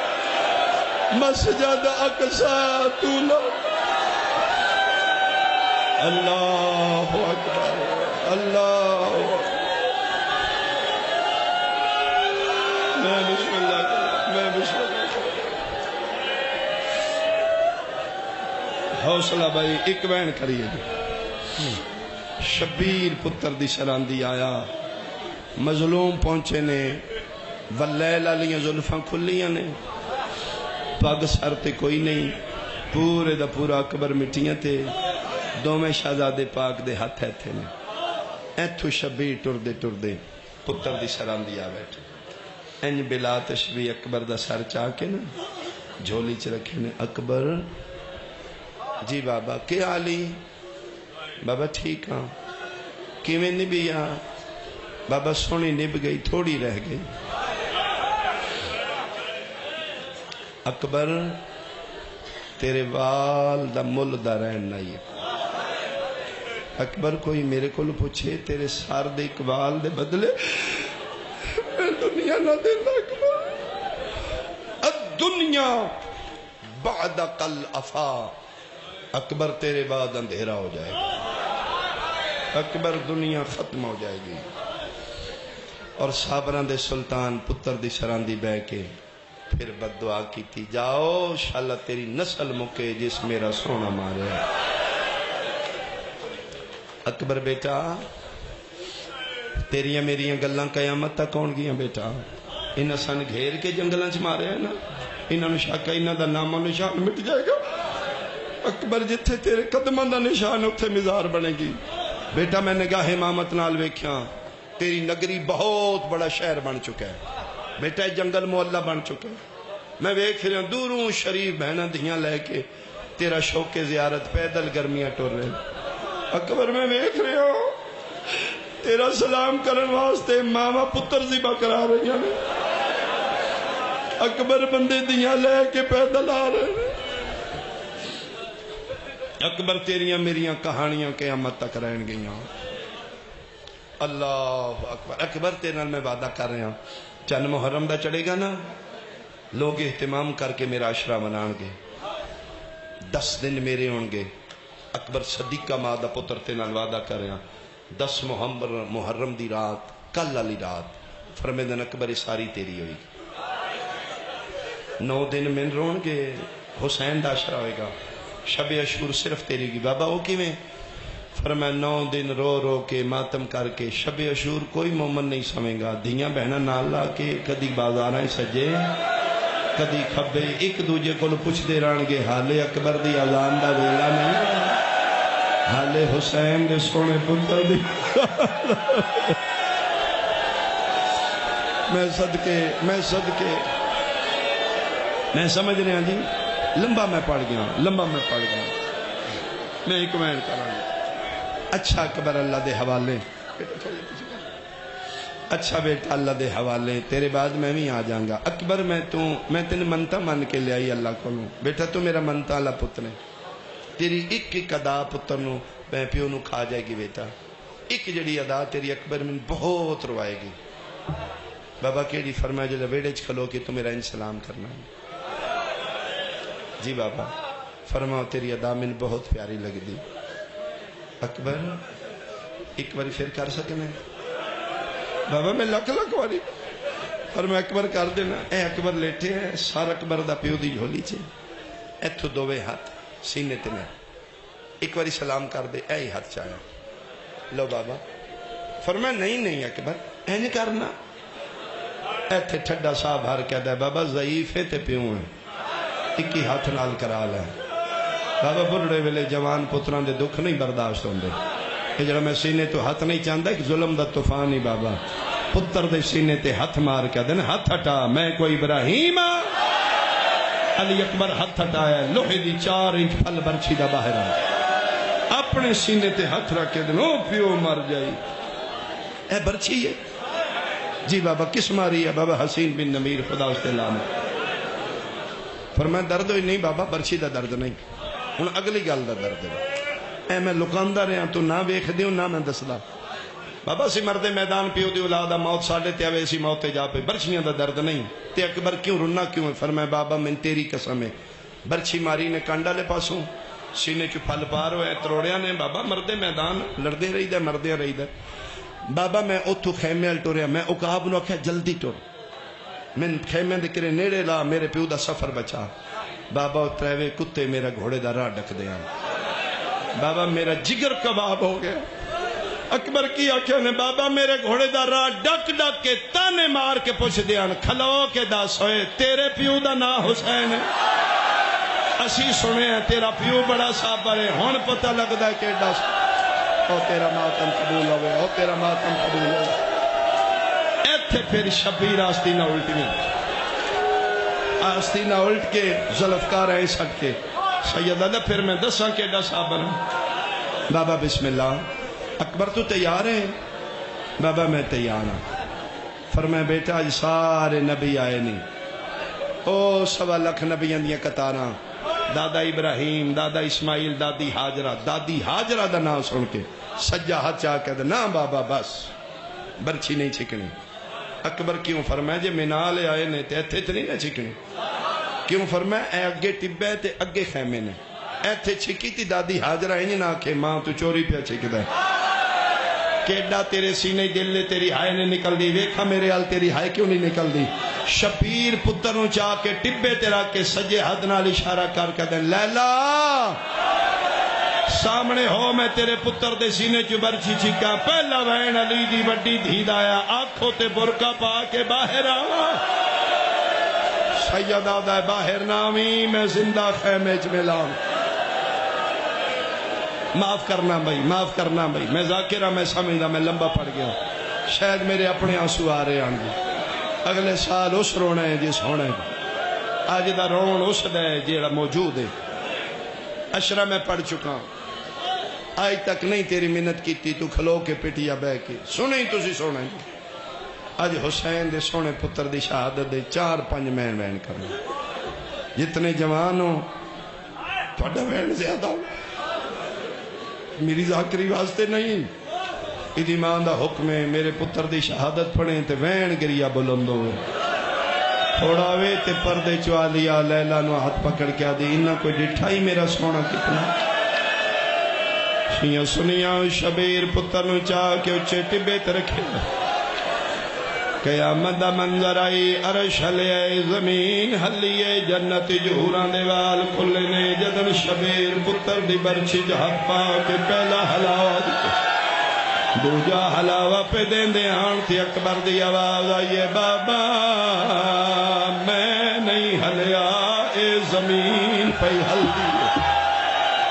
S2: مسجد اقصی طولہ اللہ اکبر اللہ اکبر میں بسم اللہ کروں میں بسم اللہ کروں حوصلہ بھائی ایک بین کریے جی شبیر پتر دی سراندی آیا مظلوم پہنچے نے واللیل علیاں زلفاں کھلیاں نے پاگ سر تے کوئی نہیں پورے دا پورا اکبر مٹیاں تے دو میں شہزادے پاک دے ہاتھ ہے تھے نے ایتھو شبیر ٹر دے پتر دی سراندی آ بیٹھے انج بلا تشبیح اکبر دا سر چاہ کے نا جھولی چ رکھے نے اکبر جی بابا کیا علی بابا ٹھیک ہاں کیویں نبیا بابا سونی نب گئی تھوڑی رہ گئی اکبر تیرے وال دا مل دا رہن نہیں ہے اکبر کوئی میرے کو پوچھے تیرے سار دے اقبال دے بدلے میں دنیا نہ دینا اکبر الدنیا بعد قل افا اکبر تیرے بعد اندھیرا ہو جائے گا اکبر دنیا ختم ہو جائے گی اور صابران دے سلطان پتر دی سراندی بے کے پھر بد دعا کی تھی جاؤ شاءاللہ تیری نسل مکے جس میرا سونا مارے اکبر بیٹا تیریاں میریاں گلاں قیامت تک کون گیاں بیٹا انہاں سن گھیر کے جنگلاں چ مارے ہیں نا انہاں نو شک ہے انہاں دا نام و نشان مٹ جائے گا اکبر جتھے تیرے قدماں دا نشان اتھے مزار بنے گی بیٹا میں نگاہ امامت نال ویکھیاں تیری نگری بہت بڑا شہر بن چکا ہے بیٹا جنگل محلہ بن چکا ہے میں ویکھ رہا ہوں دوروں شریف بہناں دھیاں لے کے تیرا شوق زیارت پیدل گرمیاں ٹر رہے اکبر میں ویکھ رہا ہوں تیرا سلام کرن واسطے ماما پتر ذبح کرا رہی ہیں اکبر بندے دیاں لے کے پیدل آ رہے ہیں اکبر تیریاں میریاں کہانیاں قیامت تک رہن گئیاں اللہ اکبر اکبر تیرے نال میں وعدہ کر رہا ہوں چند محرم دا چڑھے گا نا لوگ اہتمام کر کے میرا عشرہ منان گے 10 دن میرے ہون گے اکبر صدیقہ ماں دا پتر تے نال وعدہ کر رہا 10 محرم دی رات کل والی رات فرمیدن اکبر ساری تیری ہوئی 9 دن من رون گے حسین دا عشرہ ہوئے گا شب عاشور صرف تیری کی بابا وہ کیویں فرمایا 9 دن رو رو کے ماتم کر کے شب عاشور کوئی مومن نہیں سمیں گا دھیاں بہنا نال لا کے کدی بازاراں سجے کدی کھبے ایک دوجے کو پوچھ دے رہن گے حالے اکبر دی اذان دا ویلا نہیں حالے حسین دے سونے پتر دی میں صدقے میں سمجھ رہا جی لمبا میں پڑھ گیا میں ایک وین کراں اچھا اکبر اللہ دے حوالے اچھا بیٹا اللہ دے حوالے تیرے بعد میں بھی آ جاؤں گا اکبر میں تین منتا من کے لے آئی اللہ کو بیٹا تو میرا منتا اللہ پتر ہے تیری ایک ادا پتر نو پیو نو کھا جائے گی بیٹا ایک جڑی ادا تیری اکبر میں بہت روائے گی بابا کیڑی فرمایا جو ویڑے چ کھلو کہ تو میرا ان سلام کرنا ہے جی بابا فرماؤ تیری ادا میں بہت پیاری لگ دی اکبر ایک باری پھر کر سکنے بابا میں لکھ واری فرمایا اکبر کر دینا اے اکبر لیٹے ہیں سار اکبر دا پیو دی جھولی چے ایتھو دوے ہاتھ سینے تے میں ایک باری سلام کر دے اے ہاتھ چاہیا لو بابا فرمایا نہیں اکبر اے نہیں کرنا ایتھے ٹھڈا صاحب ہر کہہ دے بابا ضعیف ہے تے پیوں ہیں ایک ہی ہاتھ نال کرا لے بابا بڑھڑے ویلے جوان پتران دے دکھ نہیں برداشت ہوندے کہ جڑا میں سینے تو ہاتھ نہیں چاہتا ایک ظلم دا طوفان ہی بابا پتر دے سینے تے ہاتھ مار کے دن ہاتھ ہٹا میں کوئی ابراہیم علی اکبر ہاتھ ہٹایا لوہے دی 4 انچ پھل برچھی دا باہر آیا اپنے سینے تے ہاتھ رکھ کے دن او پیو مر جائی اے برچھی ہے جی بابا کس ماری ہے بابا حسین بن نمیر خدا اس تے لعنت فرمایا درد ہوئی نہیں بابا برچھی دا درد نہیں ہن اگلی گل دا درد ہے اے میں لکاندا رہا تو نہ ویکھ دیوں نہ میں دسدا بابا سی مرد میدان پیو دی اولاد موت ساڑھے تے آوے سی موت جا پہ برچھیاں دا درد نہیں تے اکبر کیوں رنا کیوں ہے؟ فرمایا بابا من تیری قسم ہے برچھی ماری نے کانڈا لے پاسوں سینے چو پھل پار ہوئے تروڑیاں نے بابا مرد میدان لڑدے رہی دے مردے رہی دے بابا میں اتھو خیمے الٹوریا میں اکاب نو کہا جلدی ٹور من خیمے دے کرے نیڑے لا میرے پیو دا سفر بچا بابا اتریوے کتے میرا گھوڑے دا راہ ڈک دیا بابا میرا جگر کباب ہو گیا اکبر کی آنکھیں نے بابا میرے گھوڑے دا راہ ڈک ڈک کے تانے مار کے پوچھ دیا کھلو کے دس ہوئے تیرے پیو دا نا حسین ہے اسی سنے ہیں تیرا پیو بڑا صابر ہے ہون پتہ لگ دا ہے کہ دس او تیرا ماتم قبول ہوئے او تیرا ماتم قبول ہوئے ایتھے پھر شبیر آستینہ الٹی میں آستینہ الٹ کے ظلفکار ہیں سٹ کے سیدہ دا پھر میں دساں کے دا صابر ہوں بابا بسم اللہ اکبر تو تیار ہے بابا میں تیار ہوں فرمایا بیٹا آج سارے نبی آئے نہیں او 1.25 لاکھ نبیاں دیا کتاراں دادا ابراہیم دادا اسماعیل دادی حاجرہ دا نام سن کے سجا ہاتھ چاہ کے نا بابا بس برچھی نہیں چھکنی اکبر کیوں فرمایا جے منالے آئے نے تے ایتھے نہیں نہ چھکنی کیوں فرمایا اے اگے ٹبے تے اگے خیمے نے ایتھے چھکی تھی دادی حاجرہ ہی نہ کہ ماں تو چوری پہ چھک دے کیڈا تیرے سینے دل لے تیری ہائے نے نکل دی ویکھا میرے حال تیری ہائے کیوں نہیں نکل دی شبیر پتروں چاہ کے ٹبے تیرا کے سجے حد نال اشارہ کر کے دیں لیلا سامنے ہو میں تیرے پتر دے سینے چو برچھی چھکا پہلا وین علی دی بڑی دھید آیا آنکھوں تے برکا پا کے باہر آوا سیدہ دا باہر نامی میں زندہ خیمے چ ملاؤں معاف کرنا بھائی میں ذاکرہ میں سمجھدا میں لمبا پڑ گیا شاید میرے اپنے آنسو آ رہے آنگی اگلے سال اس رونا ہے جس ہونا ہے آج دا رون اس دے جیڑا موجود ہے عشرہ میں پڑھ چکا ہوں آج تک نہیں تیری منت کی تھی تو کھلو کے پٹیا بے کے سنے ہی تسی سونا ہے آج حسین دے سونے پتر دی شہادت دے 4-5 مین وین کرنا جتنے جوان ہو تھوڑا وین زیادہ ہو میری ذاکری واسطے نہیں ادھی ماں دا حکم ہے میرے پتر دی شہادت پڑھیں تے وین گریا بلند ہوئے تھوڑا وے تے پردے چوا لیا لیلا نو ہاتھ پکڑ کیا دی انہا کوئی ڈٹھا ہی میرا سونا کتنا شیعہ سنیا شبیر پتر نو چاہ کے اچھے ٹبے تے رکھے قیامت دا منظر آئی عرش ہلے زمین ہلیے جنت جہوران دیوال کھلنے جدن شبیر پتر دی برچی جہاں پا کے پہلا حلاوہ دی دوجا حلاوہ پہ دین دے آن تھی اکبر دی آواز آئیے بابا میں نہیں ہلیا اے زمین پہ ہل دی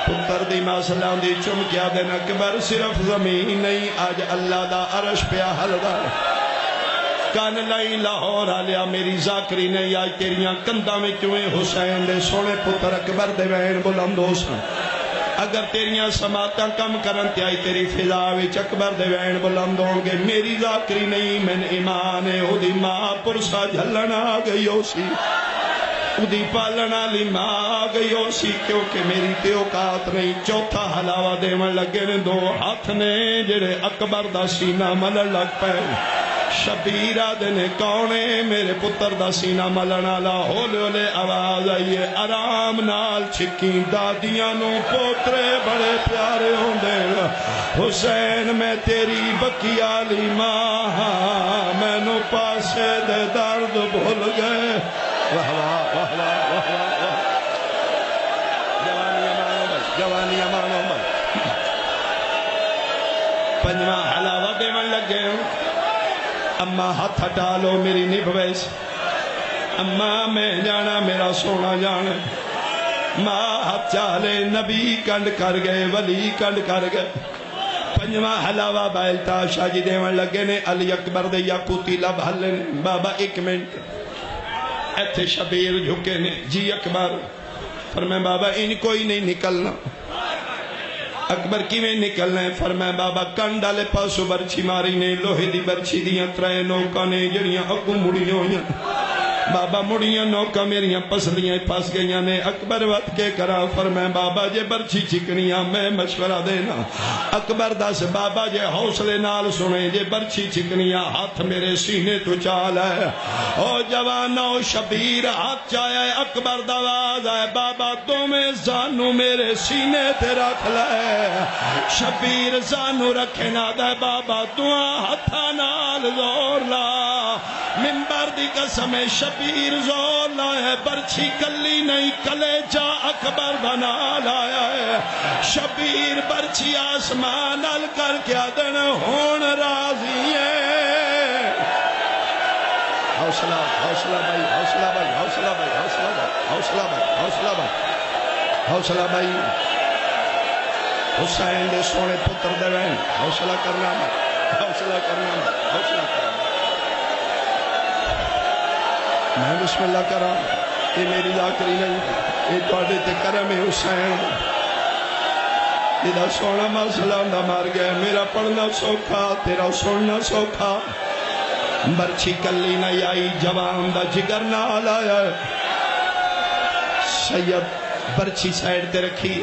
S2: پتر دی ماسلان دی چمکیا دین اکبر صرف زمین نہیں آج اللہ دا عرش پہ حل دا کان لائی لاہور آلیا میری ذاکری نے آج تیریاں کندہ میں چوئے حسین دے سونے پتر اکبر دے وین بلند ہو سن اگر تیریاں سماعتاں کم کرن تے آئی تیری فضا وچ اکبر دے وین بلند ہوں گے میری ذاکری نہیں من ایمان ہے او دی ماں پرسا جھلنا آ گئی ہو سی او دی پالنا لی ماں آ گئی ہو سی کیونکہ میری تے اوقات نہیں چوتھا حلاوہ دے من لگے نے 2 ہاتھ نے جڑے اکبر دا سینہ ملن لگ پے شبیرہ دنے کونے میرے پتر دا سینہ ملنا لا ہولے ہولے آواز آئیے آرام نال چھکی دادیاں نو پوترے بڑے پیارے ہوں دے حسین میں تیری بکیا لی ماں میں نو پاسے دے درد بھول گئے واہ واہ واہ واہ واہ واہ جوانی امانو بھائی پنجواں حلاوہ دے من لگے ہوں اماں ہاتھ ہٹا لو میری نبھ ویس اماں میں جانا میرا سونا جانا ماں ہاتھ چالے نبی کنڈ کر گئے ولی کنڈ کر گئے پنجواں حلاوہ بائلتا شاہ جی دیوان لگے نے علی اکبر دے یاقوتی لب حلے نے بابا 1 منٹ ایتھے شبیر جھکے نے جی اکبر فرمائے بابا ان کوئی نہیں نکلنا اکبر کی میں نکلنا ہے فرمائے بابا کنڈا لے پاسو برچی ماری نے لوہے دی برچی دیاں 3 نوکاں نے جڑیاں اگو مڑی ہوئیاں بابا مڑیاں نوکا میریاں پسلیاں پھس گئیاں نے اکبر وقت کے کرا فرمائے بابا جے برچھی چکنیاں میں مشورہ دینا اکبر دس بابا جے حوصلے نال سنے جے برچھی چکنیاں ہاتھ میرے سینے تو چال ہے او جوانو شبیر ہاتھ چاہے اکبر دواز ہے بابا تمہیں زانو میرے سینے تے رکھ لے شبیر زانو رکھے نہ دے بابا تمہیں ہاتھا نال زور لا منبر دی قسم شبیر زور لائے برچھی کلی نہیں کلیجہ اکبر بنا لایا ہے شبیر برچھی آسمان ال کر کے آدن ہون راضی ہے حوصلہ حوصلہ بھائی حوصلہ بھائی حوصلہ بھائی حوصلہ بھائی حوصلہ بھائی حوصلہ بھائی حوصلہ بھائی حسین دے سونے پتر دے وین حوصلہ کرنا حوصلہ کرنا حوصلہ کرنا میں بسم اللہ کرا یہ میری ذاکری نہیں یہ توڑے تے کرم حسین تیرا سونا مسئلہ اندہ مار گیا میرا پڑھنا سوکھا تیرا سننا سوکھا برچھی کلی نہیں آئی جوان دا جگر نہ آلایا سید برچھی سائڈ تے رکھی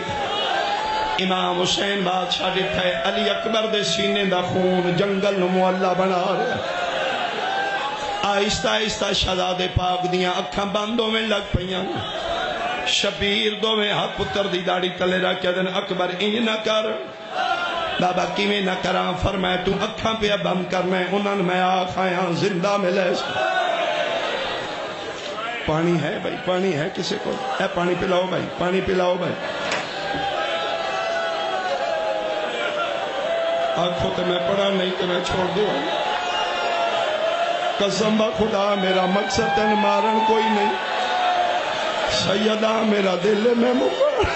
S2: امام حسین بادشاہ ڈٹھا ہے علی اکبر دے سینے دا خون جنگل معلہ بنا رہے آہستہ آہستہ شہزادے پاک دیاں اکھاں باندوں میں لگ پئیاں شبیر دو میں ہاتھ پتر دی داڑی تلے رکھ کے دن اکبر انج نہ کر بابا کیویں نہ کراں فرمائے تو اکھاں پہ بند کرنا ہے انہاں میں آکھاں زندہ ملے پانی ہے بھائی پانی ہے کسی کو اے پانی پلاؤ بھائی پانی پلاؤ بھائی آنکھوں تے میں پڑھا نہیں کہ میں چھوڑ دوں قسم خدا میرا مقصد تن مارن کوئی نہیں سیدہ میرا دل میں مکر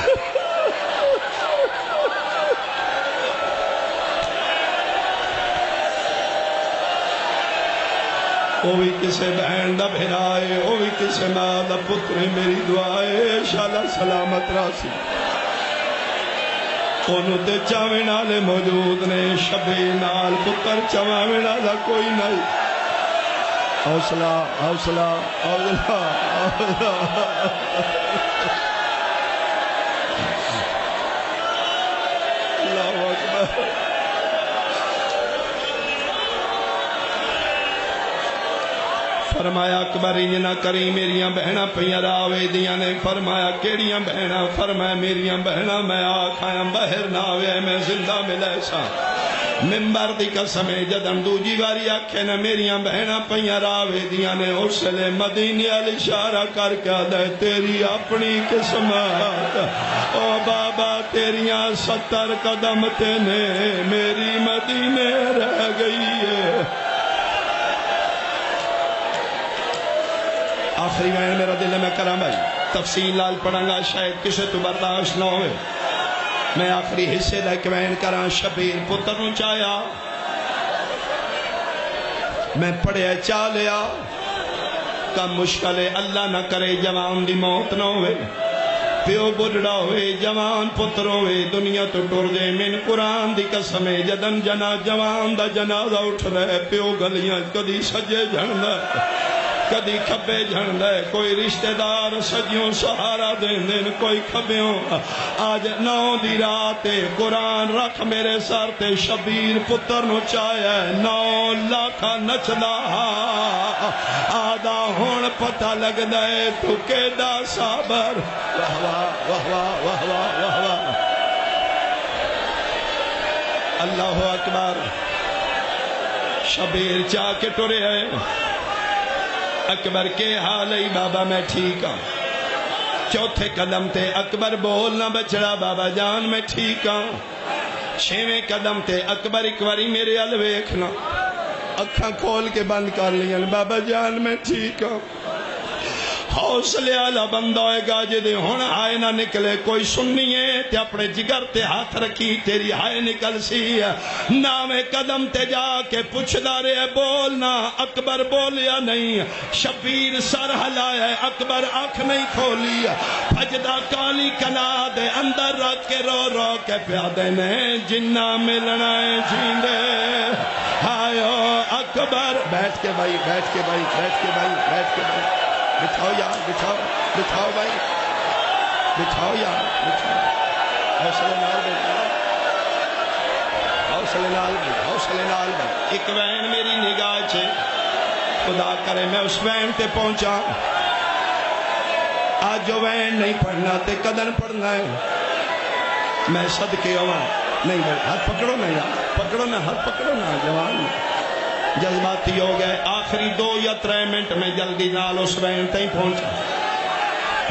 S2: وہ بھی کسے بہن دا بھرائے وہ بھی کسے ماں دا پتر میری دعائے شالا سلامت راسی انہوں تے چاوے نالے موجود نے شبی نال پتر چاوے نالا کوئی نہیں حوصلہ حوصلہ حوصلہ اللہ اکبر فرمایا اکبر انج نہ کری میریاں بہناں پئیاں راوے دیاں نے فرمایا کیڑیاں بہناں فرمایا میریاں بہناں میں آکھاں باہر نہ آوے میں زندہ ملے سا منبر دی قسم جدن دوجی واری آکھے نہ میریاں بہناں پئیاں راوے دیاں نے اس لے مدینے ال اشارہ کر کے دے تیری اپنی قسمت او بابا تیریاں 70 قدم تے نے میری مدینے رہ گئی ہے آخری وین میرا دل میں کرام بھائی تفصیل لال پڑھاں گا شاید کسے تو برداشت نہ ہوئے میں آخری حصے دا وین کراں شبیر پتر نو چایا میں پڑھیا چاہ لیا کم مشکل ہے اللہ نہ کرے جوان دی موت نہ ہوئے پیو بڑھڑا ہوئے جوان پتر ہوئے دنیا تو ٹر جے من قرآن دی قسم جدن جوان دا جنازہ اٹھ رہے پیو گلیاں کدی سجے جھندا کدی کھبے جھنڈے کوئی رشتہ دار سجیوں سہارا دین دین کوئی کھبیوں آج 9 دی رات قرآن رکھ میرے سر تے شبیر پتر نو چایا 9 لاکھ نچدا آدھا ہون پتہ لگ دے تو کیدا صبر واہ واہ واہ واہ واہ واہ واہ اللہ اکبر شبیر چاہ کے ٹرے ہے اکبر کے حال ہی بابا میں ٹھیک ہوں چوتھے قدم تے اکبر بولنا بچڑا بابا جان میں ٹھیک ہوں 6ویں قدم تے اکبر ایک باری میرے ال ویکھنا اکھاں کھول کے بند کر لیا بابا جان میں ٹھیک ہوں حوصلے والا بندہ ہوئے گا جدے ہن ہائے نہ نکلے کوئی سننی ہے تے اپنے جگر تے ہاتھ رکھی تیری ہائے نکل سی نامے قدم تے جا کے پوچھدا رہے بولنا اکبر بولیا نہیں شبیر سر ہلایا اکبر آنکھ نہیں کھولی بھجدا کالی کلا دے اندر رکھ کے رو رو کے پیادے نے جنہ ملنا ہے جیندے ہائے اکبر بیٹھ کے بھائی بیٹھ کے بھائی بیٹھ کے بھائی بیٹھ کے بھائی بٹھاؤ یار، بٹھاؤ بٹھاؤ بھائی، بٹھاؤ یار، بٹھاؤ، حوصلے نال بیٹھا، حوصلے نال بیٹھا، حوصلے نال بیٹھا۔ ایک وین میری نگاہ چ، خدا کرے میں اس وین تے پہنچا، آج جو وین نہیں پڑھنا تے کدن پڑھنا ہے، میں صدقے آواں نہیں بھائی، ہاتھ پکڑو نا یار، پکڑو نا، ہاتھ پکڑو نا جوان، جذباتی ہو گئے۔ آخری 2 یا 3 منٹ میں جلدی نال اس وین تے پہنچا،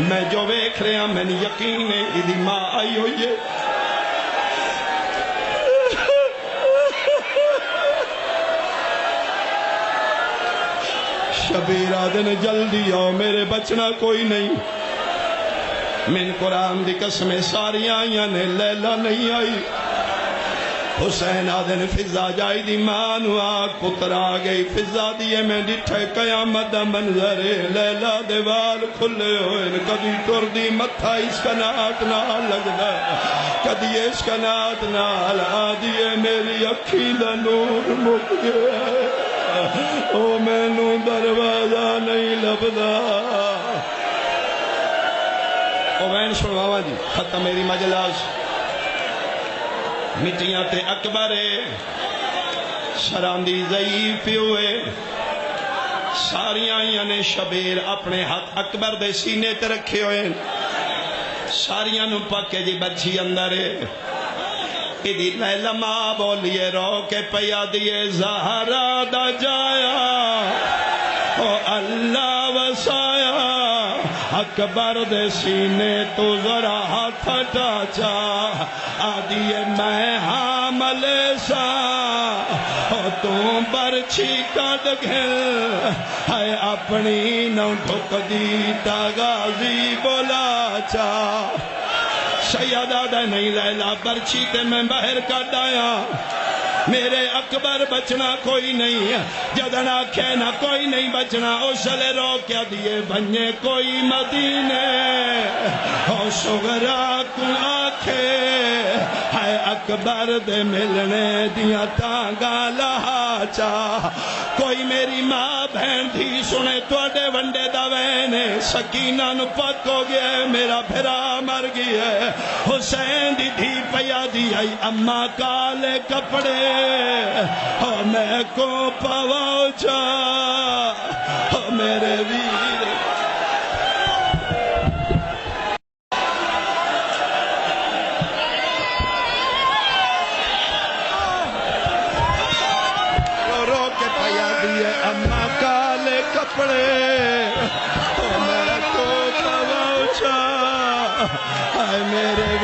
S2: میں جو ویکھ رہا میں نے یقین ہے ایدی ماں آئی ہوئی ہے۔ شبیر آدھن جلدی آؤ میرے بچنا کوئی نہیں، من قرآن دی قسمیں ساری آئیاں نے، لیلہ نہیں آئی۔ حسین آدھن فضا جائی دی مانو آگ پتر آگئی، فضا دیئے میں ڈٹھے قیامت دا منظرے، لیلہ دیوال کھلے ہوئے، کدی ٹر دی متھا اس کنات نال لگدا، کدی اس کنات نال آدھیے میری اکھی دا نور مک گیا، او میں نو دروازہ نہیں لبدا۔ او وین سنواوا جی، ختم میری مجلس۔ مٹیاں تے اکبرے شراندی ضعیف ہوئے، ساریاں یعنی شبیر اپنے ہاتھ اکبر دے سینے تے رکھے ہوئے، ساریاں نو پکے جی بچی اندر ہے، ایدی لیلہ ماں بولیے رو کے پیا دیے زہرا دا جایا، او اللہ وسایا، اکبر دے سینے تو ذرا ہاتھ ٹاچا، آدھیے میں حامل سا، او تم برچھی کٹ گھل، ہے اپنی نو ٹھک دیتا غازی بولا چا، سیدہ دے نہیں لیلہ برچھی تے میں باہر کٹ آیا، میرے اکبر بچنا کوئی نہیں، جدن آکھے نہ کوئی نہیں بچنا، اس لے رو کیا دیے بھنجے کوئی مدینے، او شغرا کو آکھے ہے اکبر دے ملنے دیا تانگا لہا چاہ، کوئی میری ماں بہن تھی سنے توڑے ونڈے دوینے، سکینہ نو پک ہو گیا میرا بھرا مر گیا، حسین دی دھی پیا دی آئی اماں کالے کپڑے، او میں کو پواؤ چا، او میرے ویر رو کے پیا دیے اماں کالے کپڑے، او میں کو پواؤ چا، اے میرے